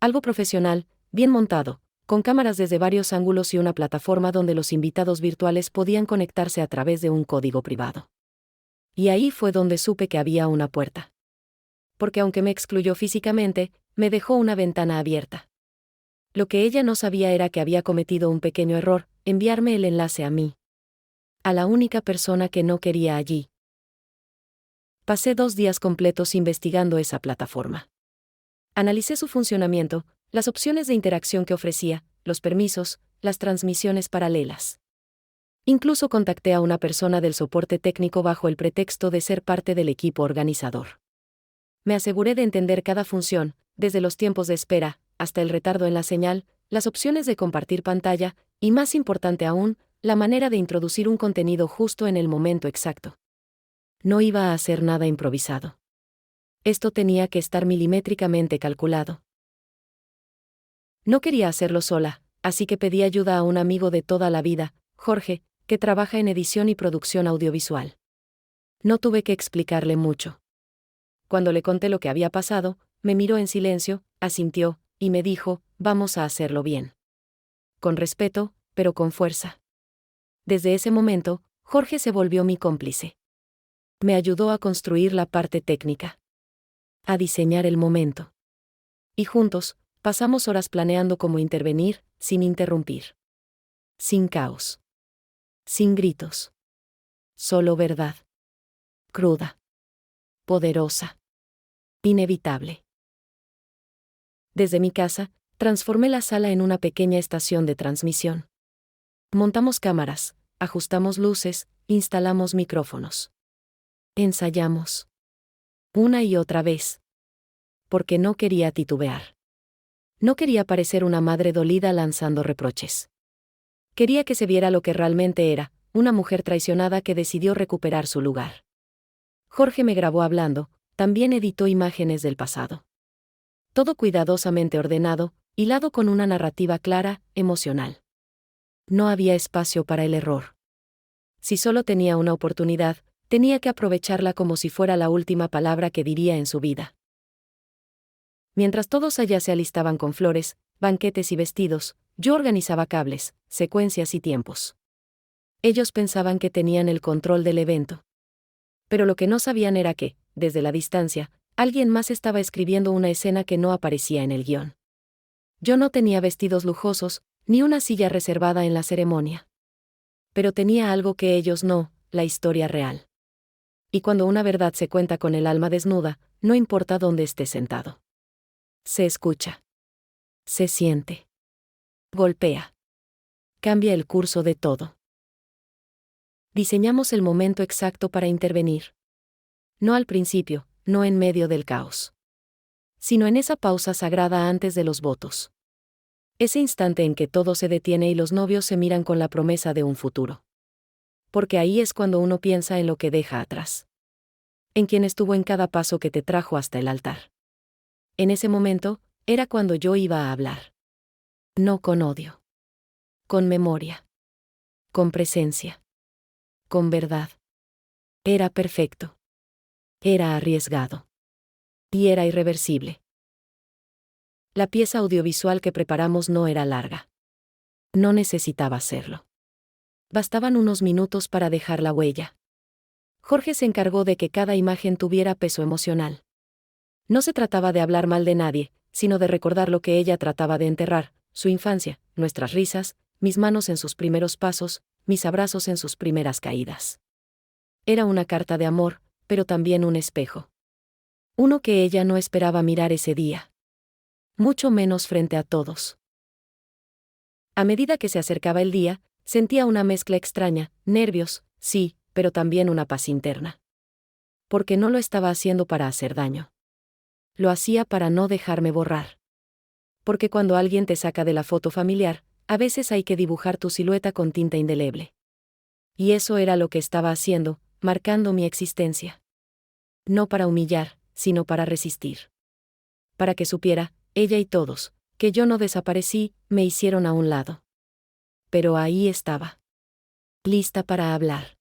Algo profesional, bien montado, con cámaras desde varios ángulos y una plataforma donde los invitados virtuales podían conectarse a través de un código privado. Y ahí fue donde supe que había una puerta. Porque aunque me excluyó físicamente, me dejó una ventana abierta. Lo que ella no sabía era que había cometido un pequeño error: enviarme el enlace a mí. A la única persona que no quería allí. Pasé 2 días completos investigando esa plataforma. Analicé su funcionamiento, las opciones de interacción que ofrecía, los permisos, las transmisiones paralelas. Incluso contacté a una persona del soporte técnico bajo el pretexto de ser parte del equipo organizador. Me aseguré de entender cada función, desde los tiempos de espera, hasta el retardo en la señal, las opciones de compartir pantalla, y más importante aún, la manera de introducir un contenido justo en el momento exacto. No iba a hacer nada improvisado. Esto tenía que estar milimétricamente calculado. No quería hacerlo sola, así que pedí ayuda a un amigo de toda la vida, Jorge, que trabaja en edición y producción audiovisual. No tuve que explicarle mucho. Cuando le conté lo que había pasado, me miró en silencio, asintió, y me dijo: vamos a hacerlo bien. Con respeto, pero con fuerza. Desde ese momento, Jorge se volvió mi cómplice. Me ayudó a construir la parte técnica. A diseñar el momento. Y juntos, pasamos horas planeando cómo intervenir, sin interrumpir. Sin caos. Sin gritos. Solo verdad. Cruda. Poderosa. Inevitable. Desde mi casa, Transformé la sala en una pequeña estación de transmisión. Montamos cámaras, ajustamos luces, instalamos micrófonos. Ensayamos. Una y otra vez. Porque no quería titubear. No quería parecer una madre dolida lanzando reproches. Quería que se viera lo que realmente era, una mujer traicionada que decidió recuperar su lugar. Jorge me grabó hablando, también editó imágenes del pasado. Todo cuidadosamente ordenado, hilado con una narrativa clara, emocional. No había espacio para el error. Si solo tenía una oportunidad, tenía que aprovecharla como si fuera la última palabra que diría en su vida. Mientras todos allá se alistaban con flores, banquetes y vestidos, yo organizaba cables, secuencias y tiempos. Ellos pensaban que tenían el control del evento. Pero lo que no sabían era que, desde la distancia, alguien más estaba escribiendo una escena que no aparecía en el guión. Yo no tenía vestidos lujosos, ni una silla reservada en la ceremonia. Pero tenía algo que ellos no, la historia real. Y cuando una verdad se cuenta con el alma desnuda, no importa dónde esté sentado. Se escucha. Se siente. Golpea. Cambia el curso de todo. Diseñamos el momento exacto para intervenir. No al principio, no en medio del caos. Sino en esa pausa sagrada antes de los votos. Ese instante en que todo se detiene y los novios se miran con la promesa de un futuro. Porque ahí es cuando uno piensa en lo que deja atrás. En quien estuvo en cada paso que te trajo hasta el altar. En ese momento, era cuando yo iba a hablar. No con odio. Con memoria. Con presencia. Con verdad. Era perfecto. Era arriesgado. Y era irreversible. La pieza audiovisual que preparamos no era larga. No necesitaba hacerlo. Bastaban unos minutos para dejar la huella. Jorge se encargó de que cada imagen tuviera peso emocional. No se trataba de hablar mal de nadie, sino de recordar lo que ella trataba de enterrar, su infancia, nuestras risas, mis manos en sus primeros pasos, mis abrazos en sus primeras caídas. Era una carta de amor, pero también un espejo. Uno que ella no esperaba mirar ese día. Mucho menos frente a todos. A medida que se acercaba el día, sentía una mezcla extraña, nervios, sí, pero también una paz interna. Porque no lo estaba haciendo para hacer daño. Lo hacía para no dejarme borrar. Porque cuando alguien te saca de la foto familiar, a veces hay que dibujar tu silueta con tinta indeleble. Y eso era lo que estaba haciendo, marcando mi existencia. No para humillar, sino para resistir. Para que supiera, ella y todos, que yo no desaparecí, me hicieron a un lado. Pero ahí estaba. Lista para hablar.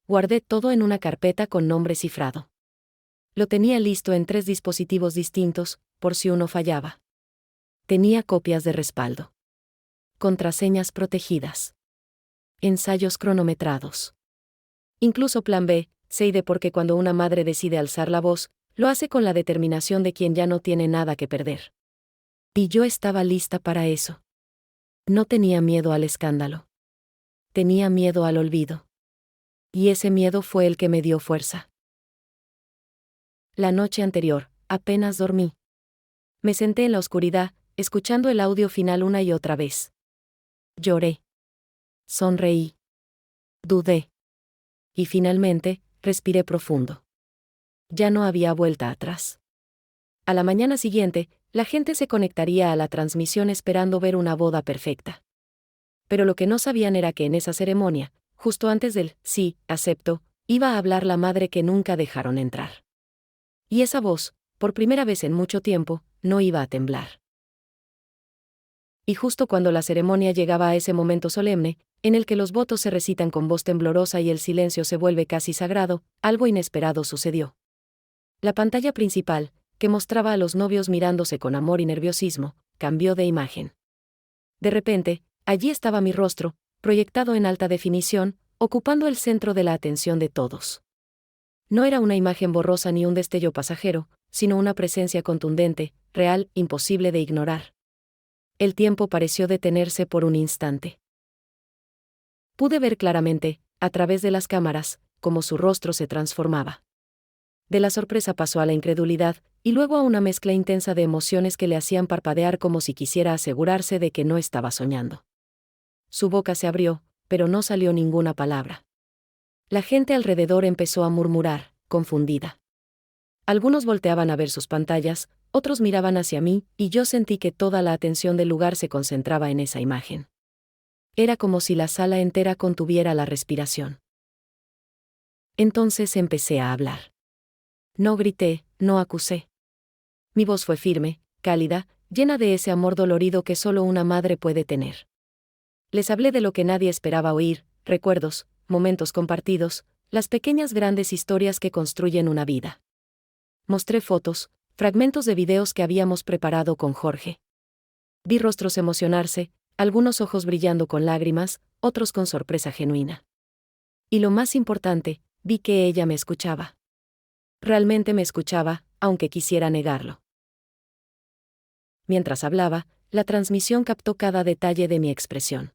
Guardé todo en una carpeta con nombre cifrado. Lo tenía listo en 3 dispositivos distintos, por si uno fallaba. Tenía copias de respaldo. Contraseñas protegidas. Ensayos cronometrados. Incluso plan B, C y D, porque cuando una madre decide alzar la voz, lo hace con la determinación de quien ya no tiene nada que perder. Y yo estaba lista para eso. No tenía miedo al escándalo. Tenía miedo al olvido. Y ese miedo fue el que me dio fuerza. La noche anterior, apenas dormí. Me senté en la oscuridad, escuchando el audio final una y otra vez. Lloré. Sonreí. Dudé. Y finalmente, respiré profundo. Ya no había vuelta atrás. A la mañana siguiente, la gente se conectaría a la transmisión esperando ver una boda perfecta. Pero lo que no sabían era que en esa ceremonia, justo antes del sí, acepto, iba a hablar la madre que nunca dejaron entrar. Y esa voz, por primera vez en mucho tiempo, no iba a temblar. Y justo cuando la ceremonia llegaba a ese momento solemne, en el que los votos se recitan con voz temblorosa y el silencio se vuelve casi sagrado, algo inesperado sucedió. La pantalla principal, que mostraba a los novios mirándose con amor y nerviosismo, cambió de imagen. De repente, allí estaba mi rostro, proyectado en alta definición, ocupando el centro de la atención de todos. No era una imagen borrosa ni un destello pasajero, sino una presencia contundente, real, imposible de ignorar. El tiempo pareció detenerse por un instante. Pude ver claramente, a través de las cámaras, cómo su rostro se transformaba. De la sorpresa pasó a la incredulidad, y luego a una mezcla intensa de emociones que le hacían parpadear como si quisiera asegurarse de que no estaba soñando. Su boca se abrió, pero no salió ninguna palabra. La gente alrededor empezó a murmurar, confundida. Algunos volteaban a ver sus pantallas, otros miraban hacia mí, y yo sentí que toda la atención del lugar se concentraba en esa imagen. Era como si la sala entera contuviera la respiración. Entonces empecé a hablar. No grité, no acusé. Mi voz fue firme, cálida, llena de ese amor dolorido que solo una madre puede tener. Les hablé de lo que nadie esperaba oír, recuerdos, momentos compartidos, las pequeñas grandes historias que construyen una vida. Mostré fotos, fragmentos de videos que habíamos preparado con Jorge. Vi rostros emocionarse, algunos ojos brillando con lágrimas, otros con sorpresa genuina. Y lo más importante, vi que ella me escuchaba. Realmente me escuchaba, aunque quisiera negarlo. Mientras hablaba, la transmisión captó cada detalle de mi expresión.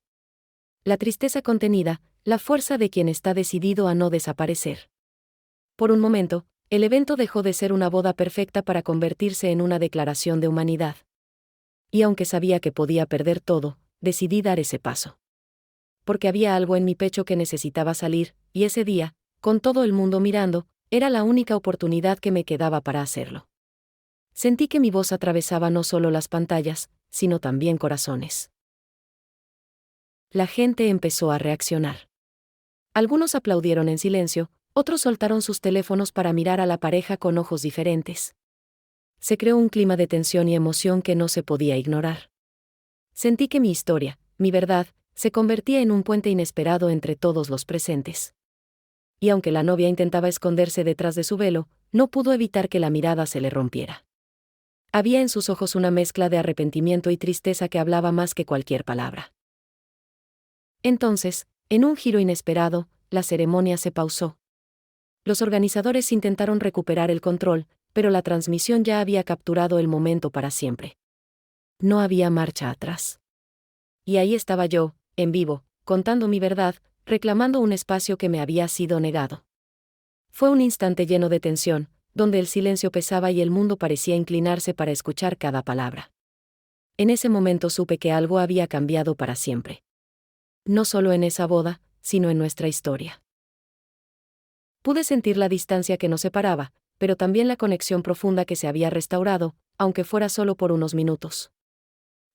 La tristeza contenida, la fuerza de quien está decidido a no desaparecer. Por un momento, el evento dejó de ser una boda perfecta para convertirse en una declaración de humanidad. Y aunque sabía que podía perder todo, decidí dar ese paso. Porque había algo en mi pecho que necesitaba salir, y ese día, con todo el mundo mirando, era la única oportunidad que me quedaba para hacerlo. Sentí que mi voz atravesaba no solo las pantallas, sino también corazones. La gente empezó a reaccionar. Algunos aplaudieron en silencio, otros soltaron sus teléfonos para mirar a la pareja con ojos diferentes. Se creó un clima de tensión y emoción que no se podía ignorar. Sentí que mi historia, mi verdad, se convertía en un puente inesperado entre todos los presentes. Y aunque la novia intentaba esconderse detrás de su velo, no pudo evitar que la mirada se le rompiera. Había en sus ojos una mezcla de arrepentimiento y tristeza que hablaba más que cualquier palabra. Entonces, en un giro inesperado, la ceremonia se pausó. Los organizadores intentaron recuperar el control, pero la transmisión ya había capturado el momento para siempre. No había marcha atrás. Y ahí estaba yo, en vivo, contando mi verdad, reclamando un espacio que me había sido negado. Fue un instante lleno de tensión, donde el silencio pesaba y el mundo parecía inclinarse para escuchar cada palabra. En ese momento supe que algo había cambiado para siempre. No solo en esa boda, sino en nuestra historia. Pude sentir la distancia que nos separaba, pero también la conexión profunda que se había restaurado, aunque fuera solo por unos minutos.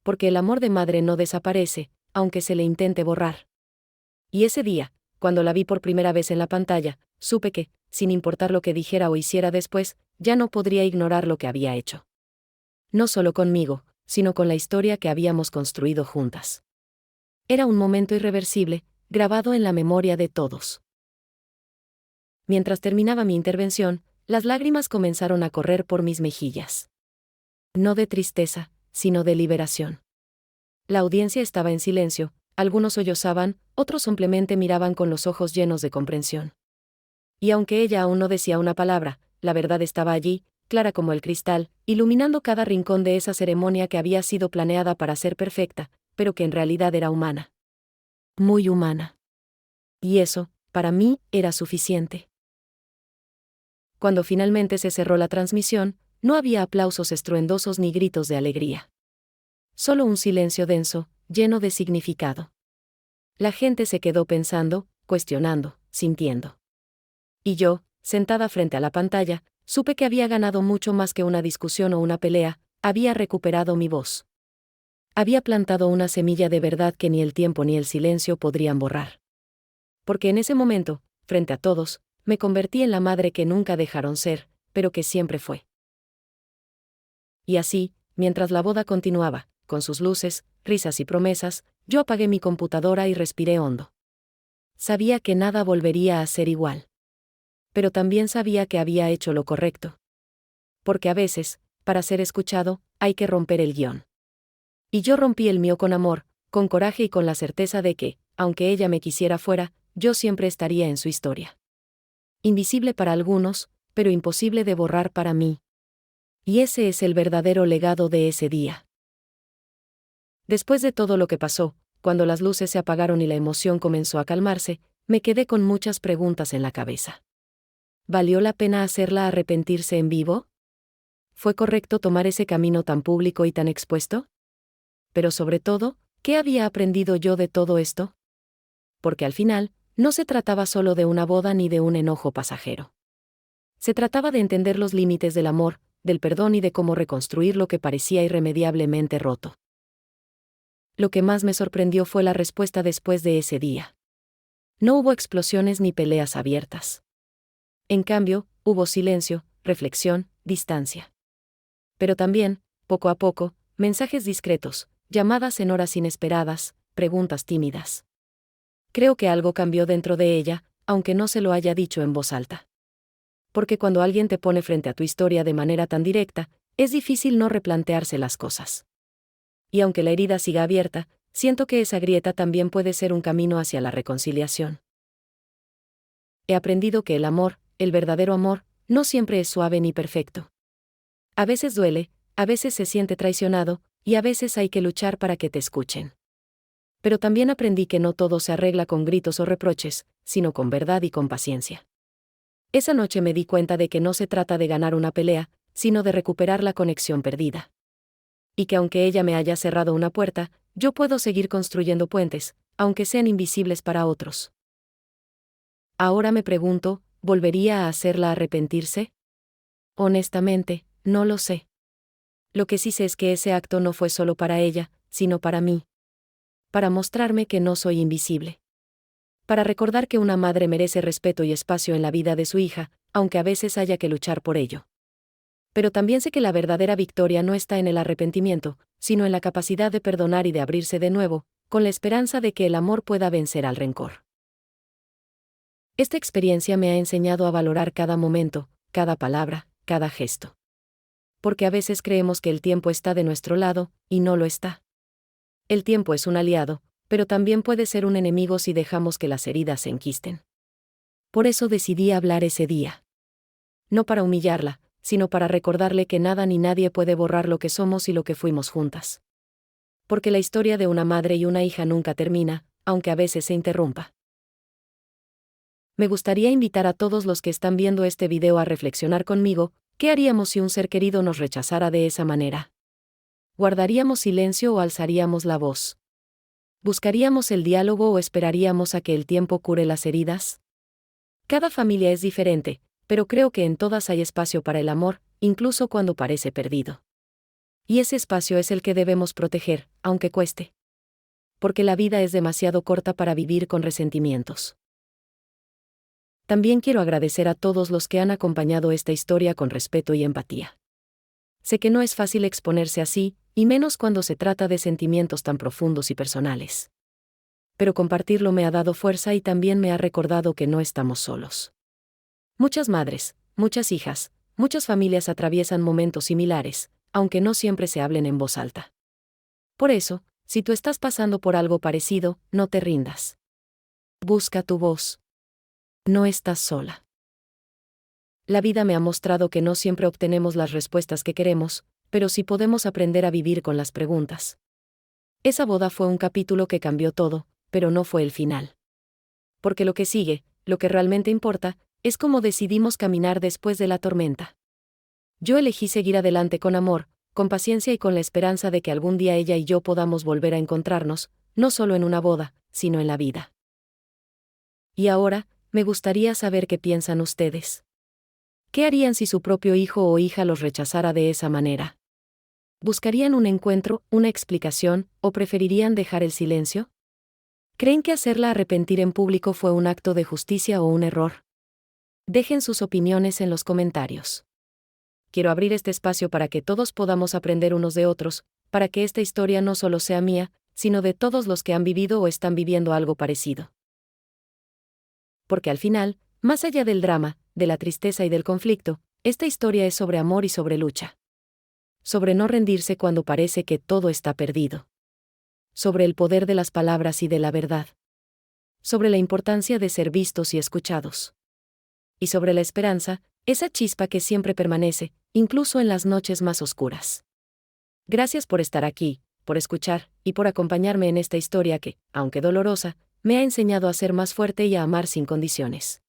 Porque el amor de madre no desaparece, aunque se le intente borrar. Y ese día, cuando la vi por primera vez en la pantalla, supe que, sin importar lo que dijera o hiciera después, ya no podría ignorar lo que había hecho. No solo conmigo, sino con la historia que habíamos construido juntas. Era un momento irreversible, grabado en la memoria de todos. Mientras terminaba mi intervención, las lágrimas comenzaron a correr por mis mejillas. No de tristeza, sino de liberación. La audiencia estaba en silencio, algunos sollozaban, otros simplemente miraban con los ojos llenos de comprensión. Y aunque ella aún no decía una palabra, la verdad estaba allí, clara como el cristal, iluminando cada rincón de esa ceremonia que había sido planeada para ser perfecta, pero que en realidad era humana. Muy humana. Y eso, para mí, era suficiente. Cuando finalmente se cerró la transmisión, no había aplausos estruendosos ni gritos de alegría. Solo un silencio denso, lleno de significado. La gente se quedó pensando, cuestionando, sintiendo. Y yo, sentada frente a la pantalla, supe que había ganado mucho más que una discusión o una pelea, había recuperado mi voz. Había plantado una semilla de verdad que ni el tiempo ni el silencio podrían borrar. Porque en ese momento, frente a todos, me convertí en la madre que nunca dejaron ser, pero que siempre fue. Y así, mientras la boda continuaba, con sus luces, risas y promesas, yo apagué mi computadora y respiré hondo. Sabía que nada volvería a ser igual. Pero también sabía que había hecho lo correcto. Porque a veces, para ser escuchado, hay que romper el guión. Y yo rompí el mío con amor, con coraje y con la certeza de que, aunque ella me quisiera fuera, yo siempre estaría en su historia. Invisible para algunos, pero imposible de borrar para mí. Y ese es el verdadero legado de ese día. Después de todo lo que pasó, cuando las luces se apagaron y la emoción comenzó a calmarse, me quedé con muchas preguntas en la cabeza. ¿Valió la pena hacerla arrepentirse en vivo? ¿Fue correcto tomar ese camino tan público y tan expuesto? Pero sobre todo, ¿qué había aprendido yo de todo esto? Porque al final, no se trataba solo de una boda ni de un enojo pasajero. Se trataba de entender los límites del amor, del perdón y de cómo reconstruir lo que parecía irremediablemente roto. Lo que más me sorprendió fue la respuesta después de ese día. No hubo explosiones ni peleas abiertas. En cambio, hubo silencio, reflexión, distancia. Pero también, poco a poco, mensajes discretos, llamadas en horas inesperadas, preguntas tímidas. Creo que algo cambió dentro de ella, aunque no se lo haya dicho en voz alta. Porque cuando alguien te pone frente a tu historia de manera tan directa, es difícil no replantearse las cosas. Y aunque la herida siga abierta, siento que esa grieta también puede ser un camino hacia la reconciliación. He aprendido que el amor, el verdadero amor, no siempre es suave ni perfecto. A veces duele, a veces se siente traicionado, y a veces hay que luchar para que te escuchen. Pero también aprendí que no todo se arregla con gritos o reproches, sino con verdad y con paciencia. Esa noche me di cuenta de que no se trata de ganar una pelea, sino de recuperar la conexión perdida. Y que aunque ella me haya cerrado una puerta, yo puedo seguir construyendo puentes, aunque sean invisibles para otros. Ahora me pregunto, ¿volvería a hacerla arrepentirse? Honestamente, no lo sé. Lo que sí sé es que ese acto no fue solo para ella, sino para mí. Para mostrarme que no soy invisible. Para recordar que una madre merece respeto y espacio en la vida de su hija, aunque a veces haya que luchar por ello. Pero también sé que la verdadera victoria no está en el arrepentimiento, sino en la capacidad de perdonar y de abrirse de nuevo, con la esperanza de que el amor pueda vencer al rencor. Esta experiencia me ha enseñado a valorar cada momento, cada palabra, cada gesto. Porque a veces creemos que el tiempo está de nuestro lado, y no lo está. El tiempo es un aliado, pero también puede ser un enemigo si dejamos que las heridas se enquisten. Por eso decidí hablar ese día. No para humillarla, sino para recordarle que nada ni nadie puede borrar lo que somos y lo que fuimos juntas. Porque la historia de una madre y una hija nunca termina, aunque a veces se interrumpa. Me gustaría invitar a todos los que están viendo este video a reflexionar conmigo, ¿qué haríamos si un ser querido nos rechazara de esa manera? ¿Guardaríamos silencio o alzaríamos la voz? ¿Buscaríamos el diálogo o esperaríamos a que el tiempo cure las heridas? Cada familia es diferente, pero creo que en todas hay espacio para el amor, incluso cuando parece perdido. Y ese espacio es el que debemos proteger, aunque cueste. Porque la vida es demasiado corta para vivir con resentimientos. También quiero agradecer a todos los que han acompañado esta historia con respeto y empatía. Sé que no es fácil exponerse así, y menos cuando se trata de sentimientos tan profundos y personales. Pero compartirlo me ha dado fuerza y también me ha recordado que no estamos solos. Muchas madres, muchas hijas, muchas familias atraviesan momentos similares, aunque no siempre se hablen en voz alta. Por eso, si tú estás pasando por algo parecido, no te rindas. Busca tu voz. No estás sola. La vida me ha mostrado que no siempre obtenemos las respuestas que queremos, pero sí podemos aprender a vivir con las preguntas. Esa boda fue un capítulo que cambió todo, pero no fue el final. Porque lo que sigue, lo que realmente importa, es cómo decidimos caminar después de la tormenta. Yo elegí seguir adelante con amor, con paciencia y con la esperanza de que algún día ella y yo podamos volver a encontrarnos, no solo en una boda, sino en la vida. Y ahora, me gustaría saber qué piensan ustedes. ¿Qué harían si su propio hijo o hija los rechazara de esa manera? ¿Buscarían un encuentro, una explicación, o preferirían dejar el silencio? ¿Creen que hacerla arrepentir en público fue un acto de justicia o un error? Dejen sus opiniones en los comentarios. Quiero abrir este espacio para que todos podamos aprender unos de otros, para que esta historia no solo sea mía, sino de todos los que han vivido o están viviendo algo parecido. Porque al final, más allá del drama, de la tristeza y del conflicto, esta historia es sobre amor y sobre lucha. Sobre no rendirse cuando parece que todo está perdido. Sobre el poder de las palabras y de la verdad. Sobre la importancia de ser vistos y escuchados. Y sobre la esperanza, esa chispa que siempre permanece, incluso en las noches más oscuras. Gracias por estar aquí, por escuchar, y por acompañarme en esta historia que, aunque dolorosa, me ha enseñado a ser más fuerte y a amar sin condiciones.